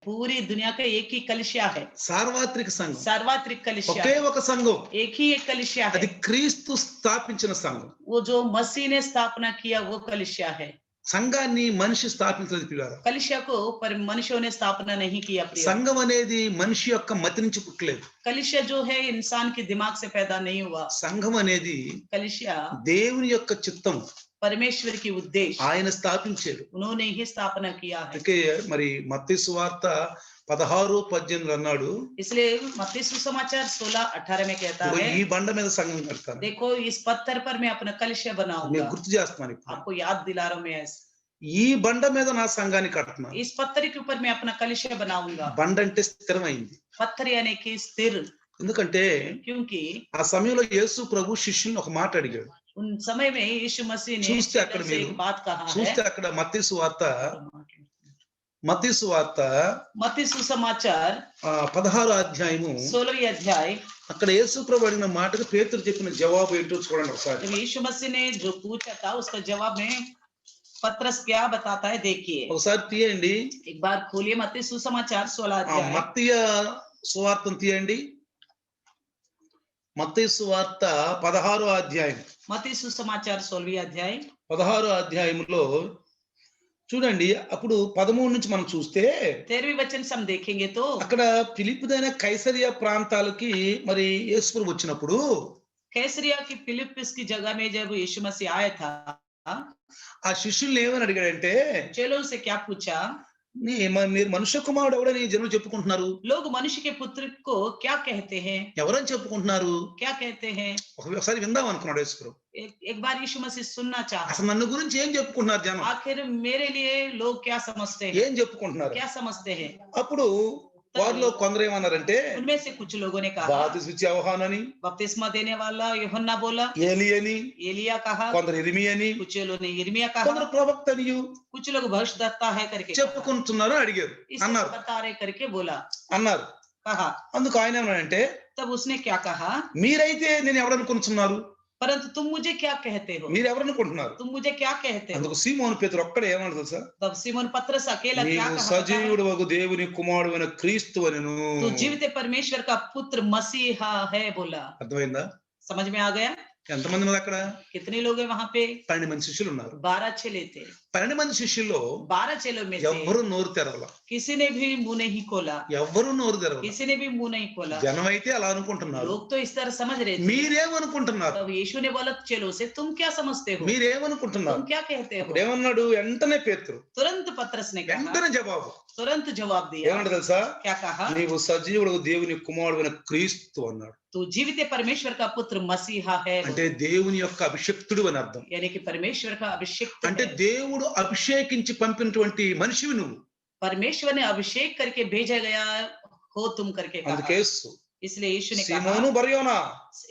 पूरी दुनिया का एक ही कलीसिया है, సార్వత్రిక సంఘం, सार्वत्रिक कलीसिया ఒకే है, ఒక సంఘం. एक ही एक कलीसिया అది है। క్రీస్తు స్థాపించిన సంఘం. वो जो मसीह ने स्थापना किया वो कलीसिया है। సంఘాన్ని మనిషి స్థాపించలేదు ప్రియులారా. कलीसिया को पर मनुष्यों ने स्थापना नहीं किया प्रिय। సంఘం అనేది మనిషి యొక్క మతి నుంచి పుట్టలేదు. कलीसिया जो है इंसान के दिमाग से पैदा नहीं हुआ। సంఘం అనేది कलीसिया దేవుని యొక్క చిత్తం, परमेश्वर की उद्देश्य, ఆయన స్థాపించాడు. उन्होंने ही स्थापना किया है। అందుకే మరి మత్తయి సువార్త 16:18 అన్నాడు, इसलिए मत्ती सुसमाचार 16:18 में कहता "ఇప్పుడు है, ఈ బండ మీద సంఘం కడతాను." देखो इस पत्थर पर मैं अपना कलीसिया నేను बनाऊंगा। గుర్తు చేస్తున్నాను ఇప్పుడు. आपको याद दिला रहा हूं मैं ऐसे। ఈ బండ మీద నా సంఘాన్ని కడుతున్నాను. इस पत्थर के ऊपर मैं अपना कलीसिया बनाऊंगा। బండ అంటే స్థిరమైంది. पत्थर यानी कि स्थिर, ఎందుకంటే क्योंकि ఆ సమయంలో యేసు ప్రభు శిష్యుల్ని ఒక మాట అడిగాడు. उन समय में यीशु मसीह ने చూస్తే అక్కడ चेलों से మీరు एक बात कहा చూస్తే है। అక్కడ మత్తయి సువార్త मत्ती सुसमाचार 16 అధ్యాయము 16वीं अध्याय, అక్కడ యేసు ప్రభు అడిగిన మాటకు పేతురు చెప్పిన జవాబు ఏంటో చూడండి ఒకసారి. जब यीशु मसीह ने जो पूछा था उसका जवाब में पत्रस क्या बताता है देखिए। ఒకసారి తీయండి. एक बार खोलिए मत्ती सुसमाचार 16 अध्याय। మత్తయి సువార్తను తీయండి. మత్తయి సువార్త 16 అధ్యాయం. मत्ती सुसमाचार 16वीं अध्याय 16 అధ్యాయంలో చూడండి. అప్పుడు 13 నుంచి మనం చూస్తే 13वीं वचन से हम देखेंगे तो అక్కడ ఫిలిప్పుదైన కైసరియా ప్రాంతాలకి మరి యేసు ప్రభు వచ్చినప్పుడు कैसरिया की फिलिप्पिस की जगह में जब यीशु मसीह आया था, ఆ శిష్యుల్ని ఏమని అడిగాడంటే, चेलों से क्या पूछा, మీరు మనుష్య కుమారుడు ఎవడని జనులు చెప్పుకుంటున్నారు? लोग मनुष्य के पुत्र को क्या कहते हैं? ఎవరని చెప్పుకుంటున్నారు? क्या कहते हैं? ఒకసారి విందాం అనుకున్నాడు యేసు ప్రభు. एक बार यीशु मसीह सुनना चाहा, అసలు నన్ను గురించి ఏం చెప్పుకుంటున్నారు జనం? आखिर मेरे लिए लोग क्या समझते हैं, ఏం చెప్పుకుంటున్నారు? क्या समझते हैं? అప్పుడు వారిలో కొందరు ఏమన్నారంటే, उनमें से कुछ लोगों ने कहा బాప్తిస్మిచ్చే యోహాను అని, बपतिस्मा देने वाला यूहन्ना बोला, ఏలీ అని, एलिया कहा, కొందరు ఇర్మియా అని, कुछ लोगों ने यिर्मयाह कहा, కొందరు ప్రవక్త అని कुछ लोग भविष्यद्वक्ता है करके कहा। చెప్పుకుంటున్నారు అడిగారు इस అన్నారు बता रहे करके बोला, అన్నారు. कहा। అందుకు ఆయన ఏమన్నాడంటే, तब उसने क्या कहा, మీరైతే నేను ఎవరనుకుంటున్నారు? परंतु तुम मुझे क्या कहते हो, మీరు ఎవరనుకుంటున్నారు? तुम मुझे क्या कहते हो? అందుకు సీమోను పేతురు ఒక్కడే ఏమన్నాడు తెలుసా? तब सिमोन पतरस अकेला क्या నీవు कहा, సజీవుడు వగు దేవుని కుమారుడైన క్రీస్తు అనెను. तू जीवित परमेश्वर का पुत्र मसीहा है बोला। అర్థమైందా? समझ में आ गया? ఎంతమంది ఉన్నారు అక్కడ? कितने लोग हैं वहां पे? 12 మంది శిష్యులు ఉన్నారు. 12 चेले थे। 12 మంది శిష్యుల్లో 12 चेलों में से ఎవ్వరు నోరు తెరవల. किसी ने भी मुंह नहीं खोला, ఎవ్వరు నోరు తెరవల. किसी ने भी मुंह नहीं खोला। జనం అయితే అలా అనుకుంటున్నారు. लोग तो इस तरह समझ रहे थे। మీరేమనుకుంటున్నారు? तब यीशु ने बोला चेलों से, तुम क्या समझते हो, మీరేమనుకుంటున్నారు? तुम क्या कहते हो? అప్పుడు ఏమన్నాడు? వెంటనే పేతురు तुरंत पतरस ने कहा, వెంటనే జవాబు तुरंत जवाब दिया। ఏమన్నాడు తెలుసా? क्या कहा? నీవు సజీవుడు దేవుని కుమారుడైన క్రీస్తు అన్నాడు. तू जीवित परमेश्वर का पुत्र मसीहा है, అంటే దేవుని యొక్క అభిషక్తుడు అని అర్థం. यानी कि परमेश्वर का अभिषेक అంటే దేవుడు అభిషేకించి పంపినటువంటి మనిషివి నువ్వు. परमेश्वर ने अभिषेक करके भेजा गया हो तुम करके कहा। అందుకే इसलिए यीशु ने कहा, సీమోను బర్యోనా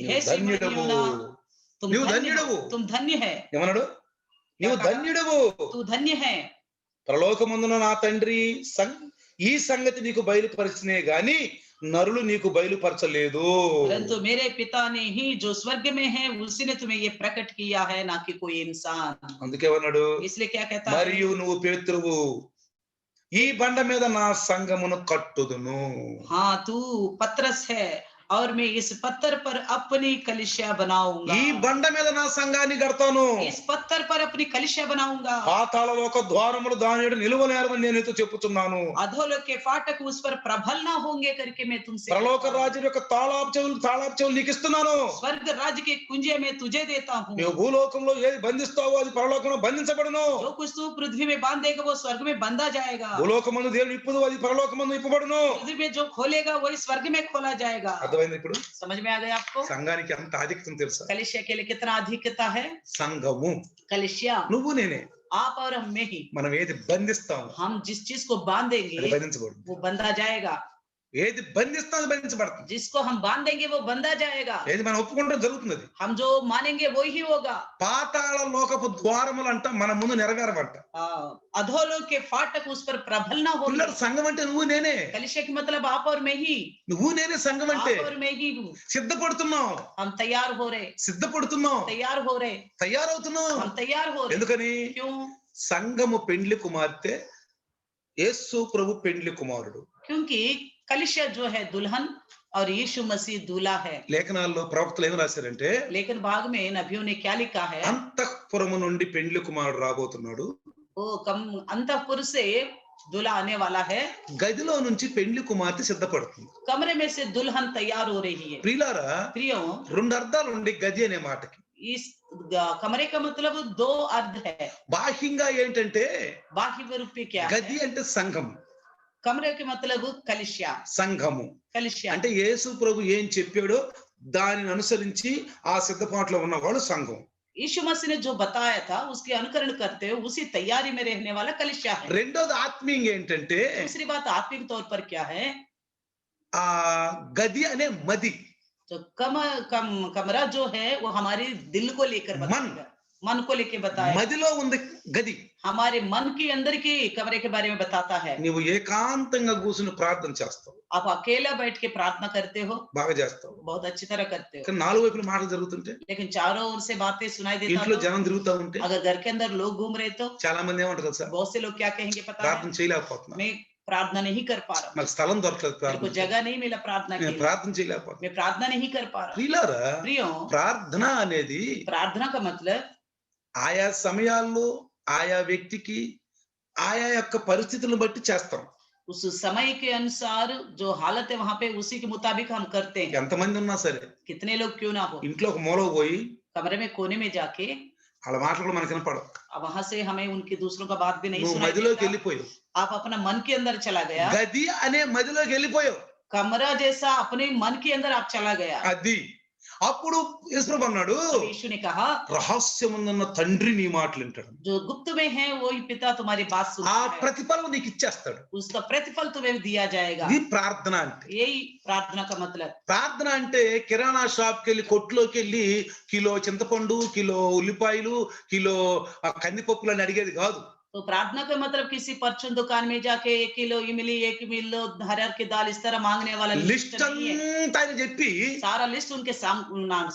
हे నీవు ధన్యుడవు, నీవు ధన్యుడవు. तुम धन्य है, ఏమన్నాడు? నీవు ధన్యుడవు. तू धन्य है। పరలోకమందున నా తండ్రి ఈ సంగతి నీకు బయలుపరిచినే గాని నరులు నీకు బయలుపరచలేదు. परंतु मेरे पिता ने ही जो स्वर्ग में है उसी ने तुम्हें ये प्रकट किया है, ना कि कोई इंसान। అందుకే అన్నాడు, इसलिए क्या कहता है, మరియు నువ్వు పేతురువు, ఈ బండ మీద నా సంఘమును కట్టుదును. हाँ तू पतरस है और मैं इस पत्थर पर अपनी कलीसिया बनाऊंगा। ఈ బండ మీద నా సంఘాన్ని కడతాను. इस पत्थर पर अपनी कलीसिया बनाऊंगा। పాతాళలోక ద్వారములు దాని ఎదుట నిలువనేరవని నేను నీతో చెప్పుచున్నాను. अधोलोक के फाटक उस पर प्रबल ना होंगे करके मैं तुमसे పరలోక రాజ్యం యొక్క తాళాపు చెవులు నీకు ఇస్తున్నాను. स्वर्ग राज्य के कुंजे में तुझे देता हूँ। నువ్వు భూలోకంలో ఏది బంధిస్తావో అది పరలోకంలో బంధించబడును. जो कुछ तू पृथ्वी में बांधेगा वो स्वर्ग में बंधा जाएगा। భూలోకమందు దేవుడు ఇప్పుదు అది పరలోకమందు ఇప్పబడును. पृथ्वी में जो खोलेगा वही स्वर्ग में खोला जाएगा। అర్థమైంది ఇప్పుడు? समझ में आ गया आपको? సంఘానికి ఎంత ఆధిక్యత తెలుసా? कलीसिया के लिए कितना अधिकता है? సంఘము कलीसिया నువ్వు నేనే. आप और हम में ही। మనం ఏది బంధిస్తాము हम जिस चीज को बांधेंगे అది బంధించబడును. वो बंधा जाएगा, ఏది బంధిస్తాం అది బంధించబడుతుంది. जिसको हम बांधेंगे वो बंधा जाएगा, ఏది మనం ఒప్పుకుంటే జరుగుతుంది. हम जो मानेंगे वो ही होगा। పాతాళ లోకపు ద్వారములు అంట మన ముందు నెరవేరమంట. अधोलोक के फाटक उस पर प्रबल ना होंगे। పిల్లలు సంఘం అంటే నువ్వు నేనే. कलीसिया की मतलब आप और मैं ही, నువ్వు నేనే సంఘం అంటే. आप और मैं ही हूँ। సిద్ధపడుతున్నావు, हम तैयार हो रहे, సిద్ధపడుతున్నావు, तैयार हो रहे, తయారవుతున్నావు. हम तैयार हो रहे। ఎందుకని? क्यों? సంఘము పెండ్లి కుమార్తె యేసు ప్రభు పెండ్లి కుమారుడు. क्योंकि कलीसिया जो है दुल्हन और यीशु मसीह दूल्हा है। లేఖనాల్లో ప్రవక్తలు ఏమి రాశారంటే, लेकिन भाग में नबियों ने क्या लिखा है, అంతఃపురము నుండి పెండ్లి కుమారుడు రాబోతున్నాడు, वो कम अंतःपुर से दूल्हा आने वाला है, గదిలో నుంచి పెండ్లి కుమార్తె సిద్ధపడుతుంది. कमरे में से दुल्हन तैयार हो रही है। ప్రియులారా, प्रियो, రెండు అర్థాలు ఉండి గది అనే మాటకి. इस कमरे का मतलब दो अर्थ है। బాహ్యంగా ఏంటంటే बाह्य रूप में क्या है, గది అంటే సంఘం, कमरे के मतलब कलिसिया, సంఘము कलिसिया అంటే యేసు ప్రభు ఏం చెప్పాడో దానిని అనుసరించి ఆ సిద్ధపాటులో ఉన్నవాళ్ళు సంఘం. यीशु मसीह ने जो बताया था उसके अनुकरण करते हुए उसी तैयारी में रहने वाला कलिसिया है। రెండోది ఆత్మీయంగా ఏంటంటే, दूसरी बात आत्मिक तौर पर क्या है, ఆ గది అనే మది, तो कमरा जो है वो हमारे दिल को लेकर बताएगा, मन को लेकर बताएगा। మదిలో ఉంది గది. हमारे मन के अंदर के कमरे के बारे में बताता है। నువ్వు ఏకాంతంగా కూర్చుని ప్రార్థన చేస్తావు, आप अकेला बैठ के प्रार्थना करते हो, బాగా చేస్తావు. बहुत अच्छी तरह करते हो, కానీ నాలుగు వైపుల మాటలు జరుగుతుంటే, लेकिन चारों ओर से बातें सुनाई देता ఇంట్లో तो, జనం తిరుగుతా ఉంటే अगर घर के अंदर लोग घूम रहे तो చాలా మంది ఏమంటారు తెలుసా, बहुत से लोग क्या कहेंगे पता ప్రార్థన है, చేయలేకపోతున్నా, मैं प्रार्थना नहीं कर पा रहा हूँ, నాకు స్థలం దొరకలేదు, मेरे को ప్రార్థన जगह नहीं मिला प्रार्थना के నేను लिए, ప్రార్థన చేయలేకపోతున్నా. मैं प्रार्थना नहीं कर पा रहा हूँ। ప్రియులారా, प्रियो, ప్రార్థన అనేది प्रार्थना का मतलब ఆయా సమయాల్లో ఆయా వ్యక్తికి ఆయా యొక్క పరిస్థితులను బట్టి చేస్తాం. उस समय के अनुसार जो हालत है वहां पे उसी के मुताबिक हम करते हैं। ఎంతమంది ఉన్నా సరే कितने लोग क्यों ना हो, ఇంట్లో ఒక మూలకు పోయి कमरे में कोने में जाके వాళ్ళ మాటలు కూడా మనకి వినపడవు, अब वहां से हमें उनके दूसरों का बात भी नहीं నువ్వు सुनाई మదిలోకి देता। వెళ్ళిపోయావు, आप अपना मन के अंदर चला गया, గది అనే మదిలోకి వెళ్ళిపోయావు. कमरा जैसा अपने मन के अंदर आप चला गया। అది అప్పుడు యేసు ప్రభు అన్నాడు, तो यीशु ने कहा, రహస్యమున్న తండ్రి నీ మాటలు వింటాడు, जो गुप्त में है वही पिता तुम्हारी बात ఆ सुनता है, ప్రతిఫలం నీకు ఇచ్చేస్తాడు. उसका प्रतिफल तुम्हें दिया जाएगा। ఇది ప్రార్థన అంటే. यही प्रार्थना का मतलब। ప్రార్థన అంటే కిరాణా షాప్కి వెళ్ళి కొట్టులోకి వెళ్ళి కిలో చింతపండు, కిలో ఉల్లిపాయలు, కిలో కందిపప్పులు అని అడిగేది కాదు. तो प्रार्थना का मतलब किसी परचून दुकान में जाके 1 किलो इमली 1 किलो हरहर की दाल इस तरह मांगने वाला लिस्ट లిస్ట్ नहीं है। అంతా ఆయన చెప్పి सारा लिस्ट उनके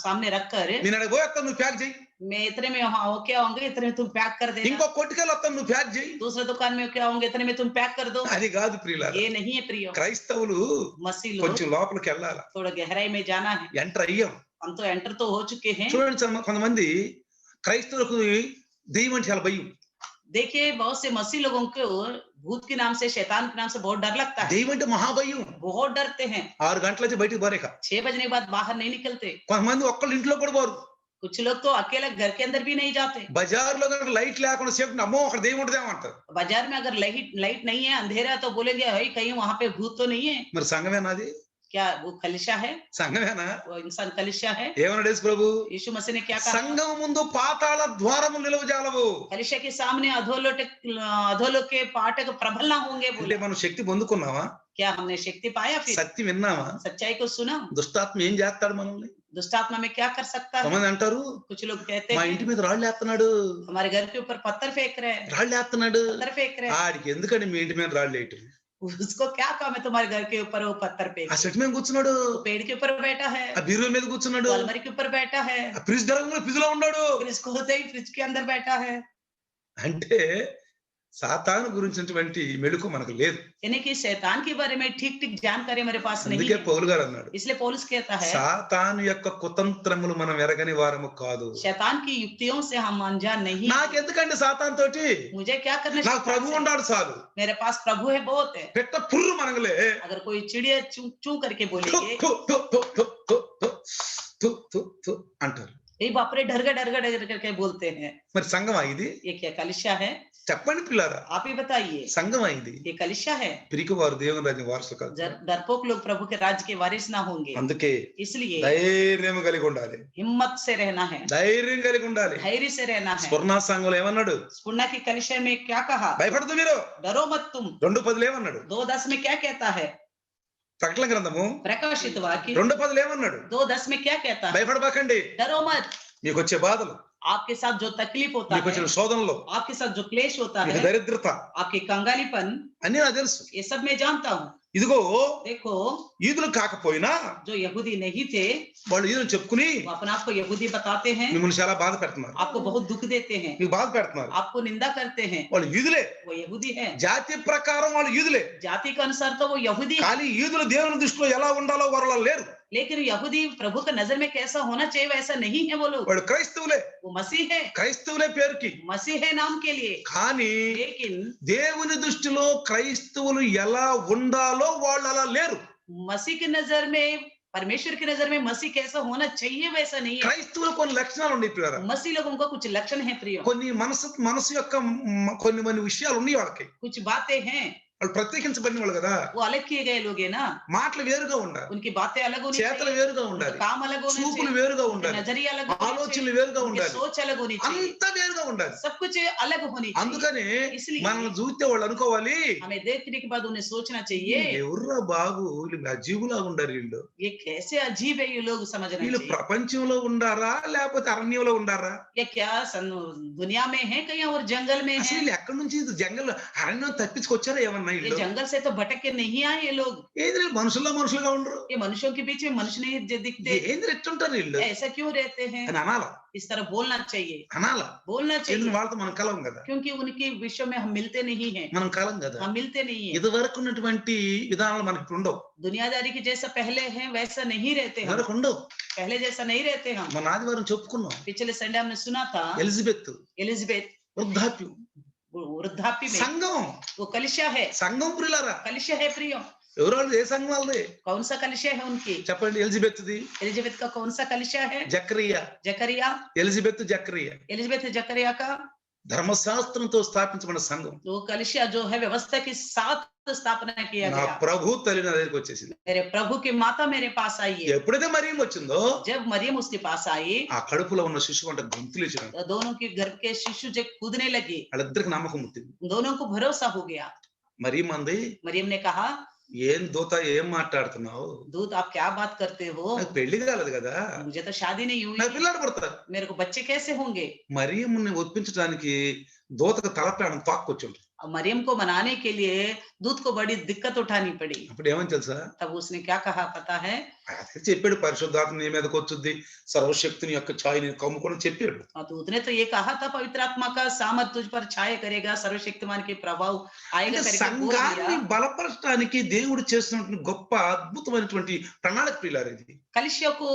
सामने रखकर నేను అక్కడ పోయేస్తాను నువ్వు ప్యాక్ చేయి, मैं इतने में ओके होंगे, इतने में तुम पैक कर देना, ఇంకో కొట్టుకెళ్ళి వస్తాను నువ్వు ప్యాక్ చేయి, दूसरे दुकान में क्या होंगे, इतने में तुम पैक कर दो। అది కాదు ప్రియులారా. ये नहीं है प्रियो। క్రైస్తవులు मसीह लोग కొంచెం లోపలికి వెళ్ళాలి, थोड़ा गहराई में जाना है। ఎంటర్ అయ్యాం. हम तो एंटर तो हो चुके हैं। చూడండి కొంతమంది క్రైస్తవులకు దెయ్యం అంటే చాలా భయం. देखिए बहुत से मसीह लोगों को भूत के नाम से, शैतान के नाम से बहुत डर लगता है, దెయ్యం అంటే మహాభయం. बहुत डरते हैं। 6 గంటల నుంచి బయటికి పోరేక 6 बजने के बाद बाहर नहीं निकलते। కొంతమంది ఒక్కళ్ళు ఇంట్లో కూడా పోరు. कुछ लोग तो अकेला घर के अंदर भी नहीं जाते। బజార్లో కనుక లైట్ లేకుండా సేపు అమ్మో అక్కడ దెయ్యం ఉంటదేమో అంటారు. बाजार में अगर लाइट नहीं है, अंधेरा, तो बोलेंगे भाई कहीं वहां पे भूत तो नहीं है। మరి సంఘమేనాది? क्या वो कलिशा है? సంఘమేనా? वो इंसान कलिशा है? ఏమన్నాడు యేసు ప్రభు? यीशु मसीह ने क्या कहा? సంఘం ముందు పాతాళ ద్వారము నిలవజాలవు. कलिशा के सामने अधोलोक के फाटक प्रबल ना होंगे అంటే बोले। మనం శక్తి పొందుకున్నావా? क्या हमने शक्ति पाया? फिर సత్యం విన్నావా? सच्चाई को सुना? దుష్టాత్మ ఏం చేస్తాడు మనల్ని? दुष्टात्मा में क्या कर सकता है? కొంతమంది అంటారు कुछ लोग कहते మా हैं ఇంటి మీద రాళ్ళు వేస్తున్నాడు, हमारे घर के ऊपर पत्थर फेंक रहे हैं, రాళ్ళు వేస్తున్నాడు. पत्थर फेंक रहे हैं। ఆడికి ఎందుకండి మీ ఇంటి మీద రాళ్ళు వేయటం? उसको क्या काम है तुम्हारे घर के ऊपर वो पत्थर फेंक? ఆ చెట్టు మీద కూర్చున్నాడు, वो पेड़ के ऊपर बैठा है, ఆ బీరువా మీద కూర్చున్నాడు, वो अलमारी के ऊपर बैठा है, ఆ ఫ్రిడ్జ్ ధరంలో ఫ్రిడ్జ్ లో ఉన్నాడు. फ्रिज खोलते ही फ्रिज के अंदर बैठा है। అంటే సాతాను గురించినటువంటి మెళుకు మనకు లేదు. यानी कि शैतान के बारे में ठीक ठीक जानकारी मेरे पास नहीं అందుకే है। పౌలు గారు అన్నాడు, इसलिए पौलुस कहता है సాతాను యొక్క కుతంత్రములు మనం ఎరగని వారము కాదు. शैतान की युक्तियों से हम अनजान नहीं। నాకెందుకండి సాతాన్ తోటి? मुझे क्या करना నాకు शैतान ప్రభు से? ఉన్నాడు చాలు. मेरे पास प्रभु है, बहुत है। పెట్ట పుర్రు మనగలే अगर कोई चिड़िया चू चू करके बोलेगी అంటారు. ये बापरे डरगा डरगा डर करके बोलते हैं। మరి సంఘమా ఇది? ये क्या कलिशा है? చెప్పండి పిల్లారా, आप ही बताइए, సంఘమా ఇది? ये कलिशा है? పిరికి వారు దేవుని రాజ్యం వారసులు కాదు. डरपोक लोग प्रभु के राज्य के वारिस ना होंगे। అందుకే इसलिए ధైర్యం కలిగి ఉండాలి, हिम्मत से रहना है, ధైర్యం కలిగి ఉండాలి. धैर्य से रहना है। స్వర్ణ సంఘంలో ఏమన్నాడు? स्पुर्णा की कलिशा में क्या कहा? భయపడదు మీరు. डरो मत तुम। 2:10 ఏమన్నాడు? 2:10 में क्या कहता है? ప్రకటన గ్రంథము प्रकाशित वाक्य 2:10 ఏమన్నాడు? 2:10 में क्या कहता है? భయపడబాకండి, डरो मत। మీకు వచ్చే బాధలు, आपके साथ जो तकलीफ होता మీకు है, వచ్చిన శోధనలు, आपके साथ जो क्लेश होता మీకు है, దరిద్రత आपकी कंगालीपन, అన్ని నాకు తెలుసు. ये सब मैं जानता हूँ। ఇదిగో देखो ఈదులు కాకపోయినా जो यहूदी नहीं थे వాళ్ళు ఈదులు చెప్పుకుని वो अपने आप को यहूदी बताते हैं, మిమ్మల్ని చాలా బాధ పెడుతున్నారు, आपको बहुत दुख देते हैं, మీకు బాధ పెడుతున్నారు. आपको निंदा करते हैं, వాళ్ళు ఈదులే, वो यहूदी है। జాతి ప్రకారం వాళ్ళు ఈదులే, जाति के अनुसार तो वो यहूदी है, కానీ ఈదులు దేవుని దృష్టిలో ఎలా ఉండాలో వారు లేరు. लेकिन यहूदी प्रभु का नजर में कैसा होना चाहिए वैसा नहीं है वो लोग। వాళ్ళు క్రైస్తవులే, वो मसीह है, క్రైస్తవులే పేరుకి, मसीह है नाम के लिए, కానీ लेकिन దేవుని దృష్టిలో క్రైస్తవులు ఎలా ఉండాలో వాళ్ళు అలా లేరు. मसीह की नजर में, परमेश्वर की नजर में मसीह कैसा होना चाहिए वैसा नहीं है। క్రైస్తవులు కొన్ని లక్షణాలు ఉన్నాయి ప్రియులారా. मसीह लोगों का कुछ लक्षण है प्रियो, కొన్ని మనసు యొక్క కొన్ని విషయాలు ఉన్నాయి వాళ్ళకి. कुछ बातें हैं, వాళ్ళు ప్రత్యేకించబడిన వాళ్ళు కదా, वो अलग किए गए लोग है ना, మాటలు వేరుగా ఉండాలి, उनकी बातें अलग होनी చేతలు चाहिए, వేరుగా उनका ఉండాలి, काम अलग होना చూపులు चाहिए, వేరుగా उनका ఉండాలి, नजरिया अलग होना ఆలోచనలు चाहिए, వేరుగా उनकी ఉండాలి, सोच अलग होनी चाहिए, అంత వేరుగా ఉండాలి. सब कुछ अलग होनी चाहिए। అందుకని इसलिए మనల్ని చూస్తే వాళ్ళు అనుకోవాలి, हमें देखने के बाद उन्हें सोचना चाहिए ఎవర్రా బాబు వీళ్ళు అజీవులాగా ఉండారు, వీళ్ళు ये कैसे अजीब है, ये लोग समझना వీళ్ళు चाहिए। ప్రపంచంలో ఉండారా లేకపోతే అరణ్యంలో ఉండారా, ये क्या दुनिया में है कहीं और जंगल में అసలు है? వీళ్ళు ఎక్కడి నుంచి జంగల్ అరణ్యం తప్పించుకొచ్చారా ఏమన్నా ये వీళ్ళు? जंगल से तो भटक के नहीं आए ये लोग, ఏంది వీళ్ళు మనుషులుగా ఉండరు, ये మనుషుల के बीच में मनुष्य नहीं दिखते, ఏంది ఎట్టుంటారు వీళ్ళు ऐसा क्यों रहते हैं? అని అనాల इस तरह बोलना चाहिए, అనాల बोलना ఎందుకు चाहिए, వాళ్ళతో మనం కలం కదా, क्योंकि उनके विषय में हम मिलते नहीं हैं, మనం కలం కదా. हम मिलते नहीं हैं। ఇది వరకు ఉన్నటువంటి విధానాలు మనకి ఇప్పుడు ఉండవు, दुनियादारी की जैसा पहले है वैसा नहीं रहते हम, వరకు ఉండవు. पहले जैसा नहीं रहते हम। మన ఆదివారం చెప్పుకున్నాం, पिछले संडे हमने सुना था ఎలిజబెత్ एलिजाबेथ వృద్ధాప్యం, वृद्धाप्य में, సంఘం, वो कलिशा है, సంఘం ప్రియులారా. कलिशा है प्रियो। ఎవరు ఏ సంఘం వాళ్ళది कौन सा कलिशा है उनकी? చెప్పండి. ఎలిజబెత్ది, एलिजाबेथ का कौन सा कलिशा है? జకరియా, जकरिया, ఎలిజబెత్ జకరియా, एलिजाबेथ जकरिया का ధర్మశాస్త్రంతో స్థాపించబడిన సంఘం. वो कलिशा जो है व्यवस्था के साथ स्थापना किया నా गया। ప్రభు తల్లి నా దగ్గరికి వచ్చేసింది. मेरे प्रभु की माता मेरे पास आई है। ఎప్పుడైతే మరియం వచ్చిందో जब मरियम उसके पास आई, ఆ కడుపులో ఉన్న శిశువు అంటే గొంతులు ఇచ్చిన तो दोनों के गर्भ के शिशु जब कूदने लगे, వాళ్ళిద్దరికి నమ్మకం పుట్టింది. दोनों को भरोसा हो गया। మరియం అంది, मरियम ने कहा, ఏం దూత ఏం మాట్లాడుతున్నావు, दूत आप क्या बात करते हो? నాకు పెళ్లి కాలేదు కదా, मुझे तो शादी नहीं నాకు हुई, పిల్లాడు పుడతారు. मेरे को बच्चे कैसे होंगे? మరియంని ఒప్పించడానికి దూతకు తలప్రాణం తాక్కొచ్చుంది. अब मरियम को मनाने के लिए दूत को बड़ी दिक्कत उठानी पड़ी। అప్పుడు ఏమని తెలుసా, तब उसने क्या कहा पता है? అదే చెప్పాడు, పరిశుద్ధాత్మ నీ మీదకి వచ్చుద్ది, సర్వశక్తిని యొక్క ఛాయని కమ్ముకొని చెప్పాడు. दूत ने तो ये कहा था पवित्र आत्मा का सामर्थ तुझ पर छाया करेगा, सर्वशक्तिमान के प्रभाव आएगा అంటే करके बोल సంఘాన్ని दिया। బలపరచడానికి దేవుడు చేసినటువంటి గొప్ప అద్భుతమైనటువంటి ప్రణాళిక ప్రియులారా ఇది. कलिसिया को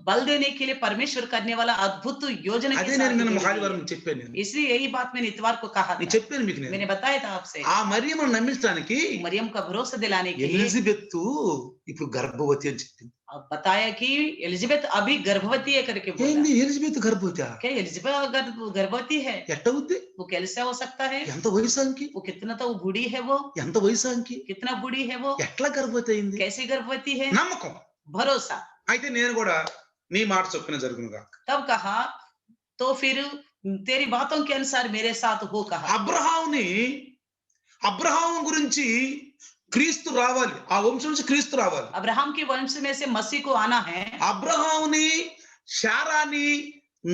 बल देने के लिए परमेश्वर करने वाला अद्भुत योजना అదే के నేను साथ నిన్న हुई है। ఆదివారం చెప్పాను. నేను इसलिए यही बात मैंने इतवार को कहा నేను था, చెప్పాను మీకు. నేను मैंने बताया था आपसे। ఆ మరియమ్మను నమ్మించడానికి मरियम का भरोसा दिलाने के लिए ఎలిజబెత్ ఇప్పుడు గర్భవతి అని చెప్పింది. अब बताया कि एलिजाबेथ अभी गर्भवती है करके बोला। ఏంది ఎలిజబెత్ గర్భవతి? क्या एलिजाबेथ अगर गर्भवती है ఎట్టవుద్ది? वो कैसे हो सकता है? ఎంత వయసానికి? वो कितना तो बूढ़ी है, वो ఎంత వయసానికి? कितना बूढ़ी है, वो ఎట్లా గర్భవతి అయింది? कैसी गर्भवती है? నమ్మకం. भरोसा। అయితే నేను కూడా నీ మాట చొప్పున జరుగునుగా. तब कहा तो फिर तेरी बातों के अनुसार मेरे साथ हो कहा। అబ్రహాం గురించి క్రీస్తు రావాలి, ఆ వంశం నుంచి క్రీస్తు రావాలి. अब्राहम के वंश में से मसीह को आना है। అబ్రహాముని శారాని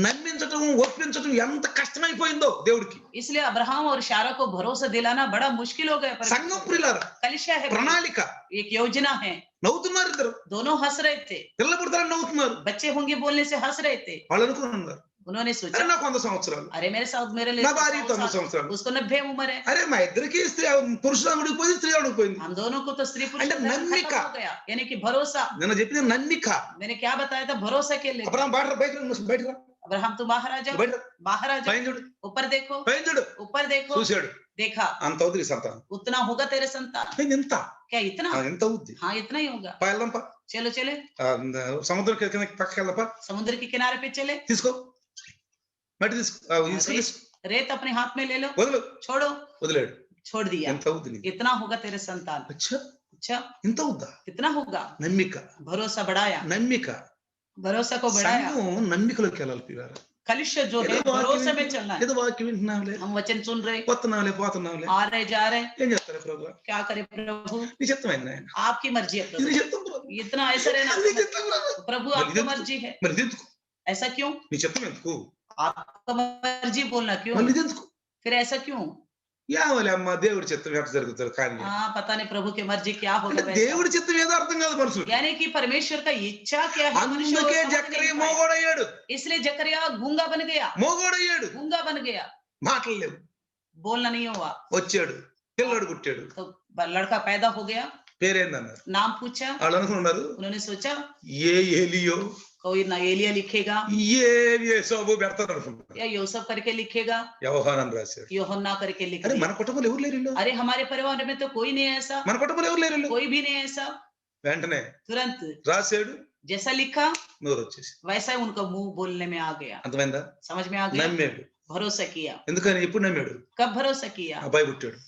నమ్మించటం ఒప్పించటం ఎంత కష్టమైపోయిందో దేవుడికి. इसलिए अब्राहम और शारा को भरोसा दिलाना बड़ा मुश्किल हो गया। సంఘం ప్రియులారా, कलिशा है, ప్రణాళిక, एक योजना है। నవ్వుతున్నారు ఇద్దరు, दोनों हंस रहे थे, పిల్లలు పుడతారని నవ్వుతున్నారు. बच्चे होंगे बोलने से हंस रहे थे। వాళ్ళు అనుకున్నారు, उन्होंने అరే सोचा నాకు 100 సంవత్సరాలు, अरे मेरे साथ मेरे लिए నా तो భార్య 100 90 साल, సంవత్సరాలు, उसको 90 उम्र है। అరే మా ఇద్దరికి పురుషుడు పోయింది, స్త్రీ పోయింది. हम दोनों को तो स्त्री पुरुष అంటే धर्म నమ్మిక. खत्म हो गया, यानी कि भरोसा। నిన్న చెప్పింది నమ్మిక. मैंने क्या बताया था? भरोसा के लिए। అబ్రహాం బయట अब्राहम तुम बाहर आ जाओ, బయట बाहर आ जाओ, పైన చూడు, ऊपर देखो, పైన చూడు, ऊपर देखो, చూశాడు, देखा అంత అవుతుంది సంతానం. उतना होगा तेरे संतान। ఎంత क्या इतना? ఎంత అవుద్ది? हाँ इतना ही होगा। పైలంప चलो चले, సముద్రం కింద పక్కకి వెళ్దాపా, समुद्र के किनारे पे चले, తీసుకో మట్టి తీసుకో, रेत अपने हाथ में ले लो, వదలు, छोड़ो, వదిలేడు. छोड़ दिया। ఎంత అవుద్ది నీకు? इतना होगा तेरे संतान। అచ్చా, अच्छा ఎంత అవుద్దా? कितना होगा? నమ్మిక, भरोसा बढ़ाया, నమ్మిక. भरोसा को बढ़ाया। సంఘం నమ్మికలోకి వెళ్ళాలి పిల్లలు. कलिशा जो है भरोसे में चलना है। ఏదో వాక్యం వింటున్నావులే, हम वचन सुन रहे, పోతున్నావులే, పోతున్నావులే, आ रहे जा रहे, ఏం చేస్తారు ప్రభు? क्या करे प्रभु? నీ చిత్తమైంది ఆయన, आपकी मर्जी है ఇది प्रभु। నీ చిత్తం ప్రభు, इतना ऐसा रहना నీ చిత్తం ప్రభు. प्रभु, आपकी मर्जी है। మరి ఇది ఎందుకు? ऐसा क्यों? నీ చిత్తం ఎందుకు? आपका मर्जी बोलना क्यों? మళ్ళీ ఇది ఎందుకు? फिर ऐसा क्यों? యావలే అమ్మ దేవుడి చిత్తం ఎట్లా జరుగుతుంది కానీ हाँ, पता नहीं प्रभु की मर्जी क्या అంటే होगा वैसा। దేవుడి చిత్తం ఏదో అర్థం కాదు మనుషులు. यानी कि परमेश्वर का इच्छा क्या है मनुष्य वो అందుకే समझ జక్కయ్య नहीं पाया। మోగోడయ్యాడు. इसलिए जकरिया गूंगा बन गया, మోగోడయ్యాడు, गूंगा बन गया, మాటలు లేవు. बोलना नहीं हुआ। వచ్చాడు, పిల్లడు పుట్టాడు. तो लड़का पैदा हो गया, పేరేందన్నారు. नाम पूछा, వాళ్ళు అనుకున్నారు उन्होंने सोचा ఏ ఏలియో कोई ना एलिया लिखेगा ఏ యేసోబు పెడతారు అనుకున్నారు. या यूसुफ करके लिखेगा, యోహానం రాశాడు. యోహన్నా करके लिख అరే दिया। మన కుటుంబంలో ఎవరు లేరు వీళ్ళు? अरे हमारे परिवार में तो कोई नहीं है ऐसा, మన కుటుంబంలో ఎవరు లేరు వీళ్ళు? कोई भी नहीं है ऐसा। వెంటనే तुरंत రాశాడు, जैसा लिखा నోరు వచ్చేసి. वैसा ही उनका मुंह बोलने में आ गया, అర్థమైందా? समझ में आ गया। నమ్మాడు. भरोसा किया। ఎందుకని? ఎప్పుడు నమ్మాడు? कब भरोसा किया? అబ్బాయి పుట్టాడు.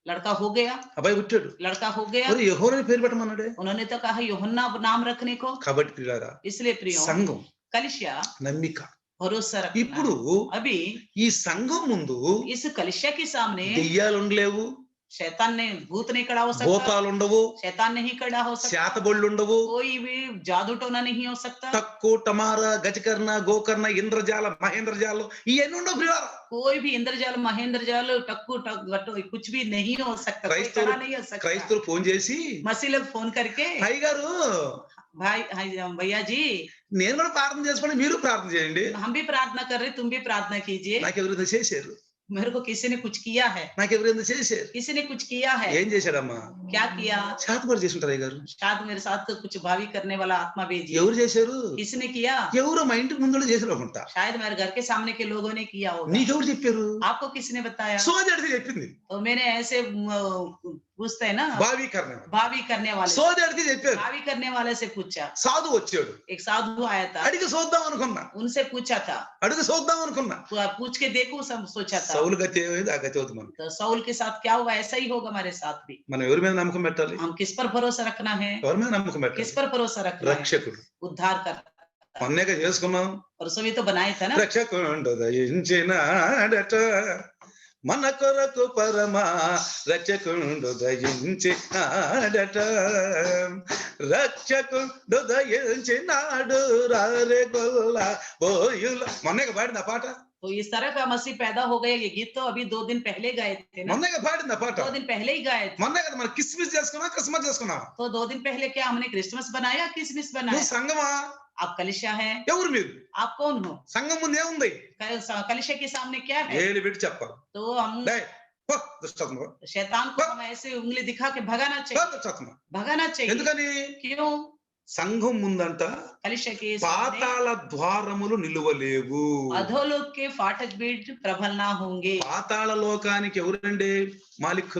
लड़का हो गया, అబ్బాయి పుట్టాడు. लड़का हो गया। మరి యెహోవాని పేరు పెట్టమన్నాడే. उन्होंने तो कहा यूहन्ना नाम रखने को। కాబట్టి పిల్లారా, इसलिए प्रियो సంఘం कलिसिया నమ్మిక. भरोसा ఇప్పుడు रखना। अभी ఈ సంఘం ముందు इस कलिसिया के सामने దెయ్యాలు ఉండలేవు, शैतान ने भूत नहीं खड़ा हो सकता, భూతాలు ఉండవు, शैतान नहीं खड़ा हो सकता, శాతబళ్ళు ఉండవు, कोई भी जादू टोना नहीं हो सकता, తక్కు టమార గజకర్ణ గోకర్ణ ఇంద్రజాల మహేంద్రజాలం ఇవన్నీ ఉండవు పిల్లారా. कोई भी इंद्रजाल महेंद्रजाल टक्कू टक गट्टू कुछ भी नहीं हो सकता, कोई खड़ा नहीं हो सकता। క్రైస్తవులు ఫోన్ చేసి मसीह लोग फोन करके అయ్య గారు भाई भैया जी నేను కూడా ప్రార్థన చేసుకోండి, మీరు ప్రార్థన చేయండి. हम भी प्रार्थना कर रहे, तुम भी प्रार्थना कीजिए। నాకు ఎవరైనా చేశారు, मेरे को किसी ने कुछ किया है, నాకు ఎవరైనా చేశారు. किसी ने कुछ किया है। ఏం చేశాడమ్మా? क्या किया? శాతపడి చేసి ఉంటారు అయ్య గారు. शायद मेरे साथ तो कुछ भावी करने वाला आत्मा भेजी। ఎవరు చేశారు? किसने किया? ఎవరు మా ఇంటికి ముందు చేశారు అనుకుంటా. शायद मेरे घर के सामने के लोगों ने किया होगा। నీకెవరు చెప్పారు? आपको किसने बताया? సోది అడిగితే చెప్పింది. तो मैंने ऐसे पूछते हैं ना, భావీకరణ भावी करने वाले, సోది అడిగితే చెప్పారు. भावी करने वाले से पूछा। సాధు వచ్చాడు, एक साधु आया था, అడిగి చూద్దాం అనుకున్నా, उनसे पूछा था, అడిగి చూద్దాం అనుకున్నా. पूछ के देखो सब सोचा था। సౌలు గతి ఏమైంది? ఆ గతి అవుతుంది మనం. तो सौल के साथ क्या हुआ, ऐसा ही होगा हमारे साथ भी। మనం ఎవరి మీద నమ్మకం పెట్టాలి? हम किस पर भरोसा रखना है? ఎవరి మీద నమ్మకం किस పెట్టాలి? पर भरोसा रखना है? రక్షకుడు. उद्धार कर, మొన్నేగా చేసుకున్నాం. परसों भी तो बनाए था ना। రక్షకుడు దయించినాడట, మన కొరకు పరమా రక్షకుడు దయించినాడట, రక్షకుడు దయించినాడు రారే గొల్ల బోయుల. మొన్నేగా పాడింది ఆ పాట. तो इस तरह का मसीह पैदा हो गया, ये गीत तो अभी 2 दिन पहले गाए थे ना, మొన్నేగా పాడింది ఆ పాట. 2 दिन पहले ही गाए थे। మొన్నే కదా మనం క్రిస్మస్ చేసుకున్నాం, క్రిస్మస్ చేసుకున్నాం. तो 2 दिन पहले क्या हमने क्रिसमस बनाया, क्रिसमस నువ్వు बनाया? సంఘమా? आप कलिसिया है, ఎవరు మీరు? आप कौन हो? సంఘం ముందు ఏముంది? कलिसिया के सामने क्या है? ఏలి పెట్టి చెప్పాలి. तो हम డేయ్, పో దుష్టాత్మ, शैतान को हम ऐसे उंगली दिखा के भगाना పో चाहिए, దుష్టాత్మ. भगाना चाहिए। ఎందుకని? क्यों? సంఘం ముందంట कलिसिया के सामने పాతాళ ద్వారములు నిలువలేవు. अधोलोक के फाटक भी प्रबल ना होंगे। పాతాళ లోకానికి ఎవరండి మాలిక్?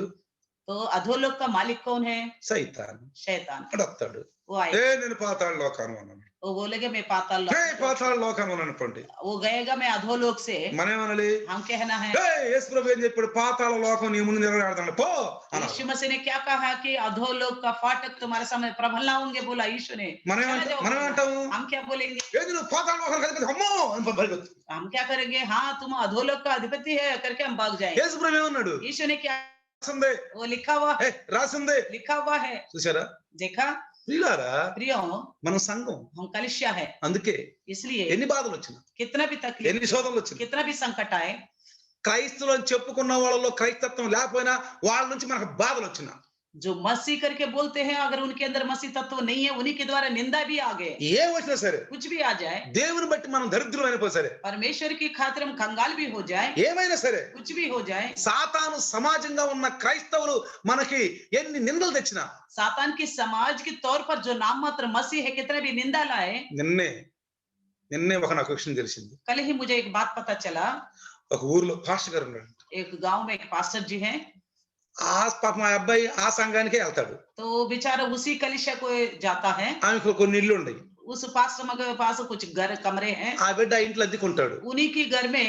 तो अधोलोक का मालिक कौन है? సైతాన్. शैतान। అడొస్తాడు, वो आए, ఏ నేను పాతాళ లోకాను అన్నాను, वो बोलेगा मैं पाताल ఏ लोक, పాతాళ లోకాను అని అనుకోండి. वो गएगा मैं अधोलोक से। మనం ఏమనాలి? हम कहना है, ఏ యేసు ప్రభు ఏం చెప్పాడు? పాతాళ లోకం నీ ముందు నిలబడతాడు పో అన్నాడు. यीशु मसीह ने क्या कहा कि अधोलोक का फाटक तुम्हारे सामने प्रबल ना होंगे, बोला यीशु ने। మనం चले ఏమంటాం? जाओ। మనం ఏమంటాము? हम क्या बोलेंगे? ఏది నువ్వు పాతాళ లోకానికి అధిపతి, అమ్మో అని పరిగెత్తు. हम क्या करेंगे? हाँ तुम अधोलोक का अधिपति है करके हम भाग जाएंगे। యేసు ప్రభు ఏమన్నాడు? यीशु ने क्या, రాసిందే, वो लिखा हुआ, ఏ రాసిందే. लिखा हुआ है। చూసారా देखा ప్రియులారా? प्रियो, మన సంఘం. हम कलिसिया है, అందుకే इसलिए ఎన్ని బాధలు వచ్చినా, कितना भी तकलीफ, ఎన్ని శోధనలు వచ్చినా, कितना भी संकट आए, క్రైస్తవులు అని చెప్పుకున్న వాళ్ళలో క్రైస్తత్వం లేకపోయినా వాళ్ళ నుంచి మనకు బాధలు వచ్చినా, जो मसीह करके बोलते हैं अगर उनके अंदर मसीह तत्व नहीं है, उन्हीं के द्वारा निंदा भी आ गए, ఏం వచ్చినా సరే, कुछ भी आ जाए, దేవుని బట్టి మనం దరిద్రం అయిపోయి సరే, परमेश्वर की खातिर हम कंगाल भी हो जाए, ఏమైనా సరే, कुछ भी हो जाए, సాతాను సమాజంగా ఉన్న క్రైస్తవులు మనకి ఎన్ని నిందలు తెచ్చినా, सातान की समाज के तौर पर जो नाम मात्र मसीह है कितने भी निंदा लाए। నిన్నే ఒక నాకు విషయం తెలిసింది. कल ही मुझे एक बात पता चला, ఒక ఊర్లో పాస్టర్ గారు ఉన్నాడు. एक गांव में एक पास्टर जी हैं, ఆ పాపం ఆ అబ్బాయి ఆ సంఘానికే వెళ్తాడు. तो बेचारा उसी कलिसिया को जाता है। ఆమెకు కొన్ని ఇల్లు ఉన్నాయి. उस पास्टर के पास कुछ घर कमरे हैं, ఆ బిడ్డ ఆ ఇంట్లో అద్దెకుంటాడు. उन्हीं के घर में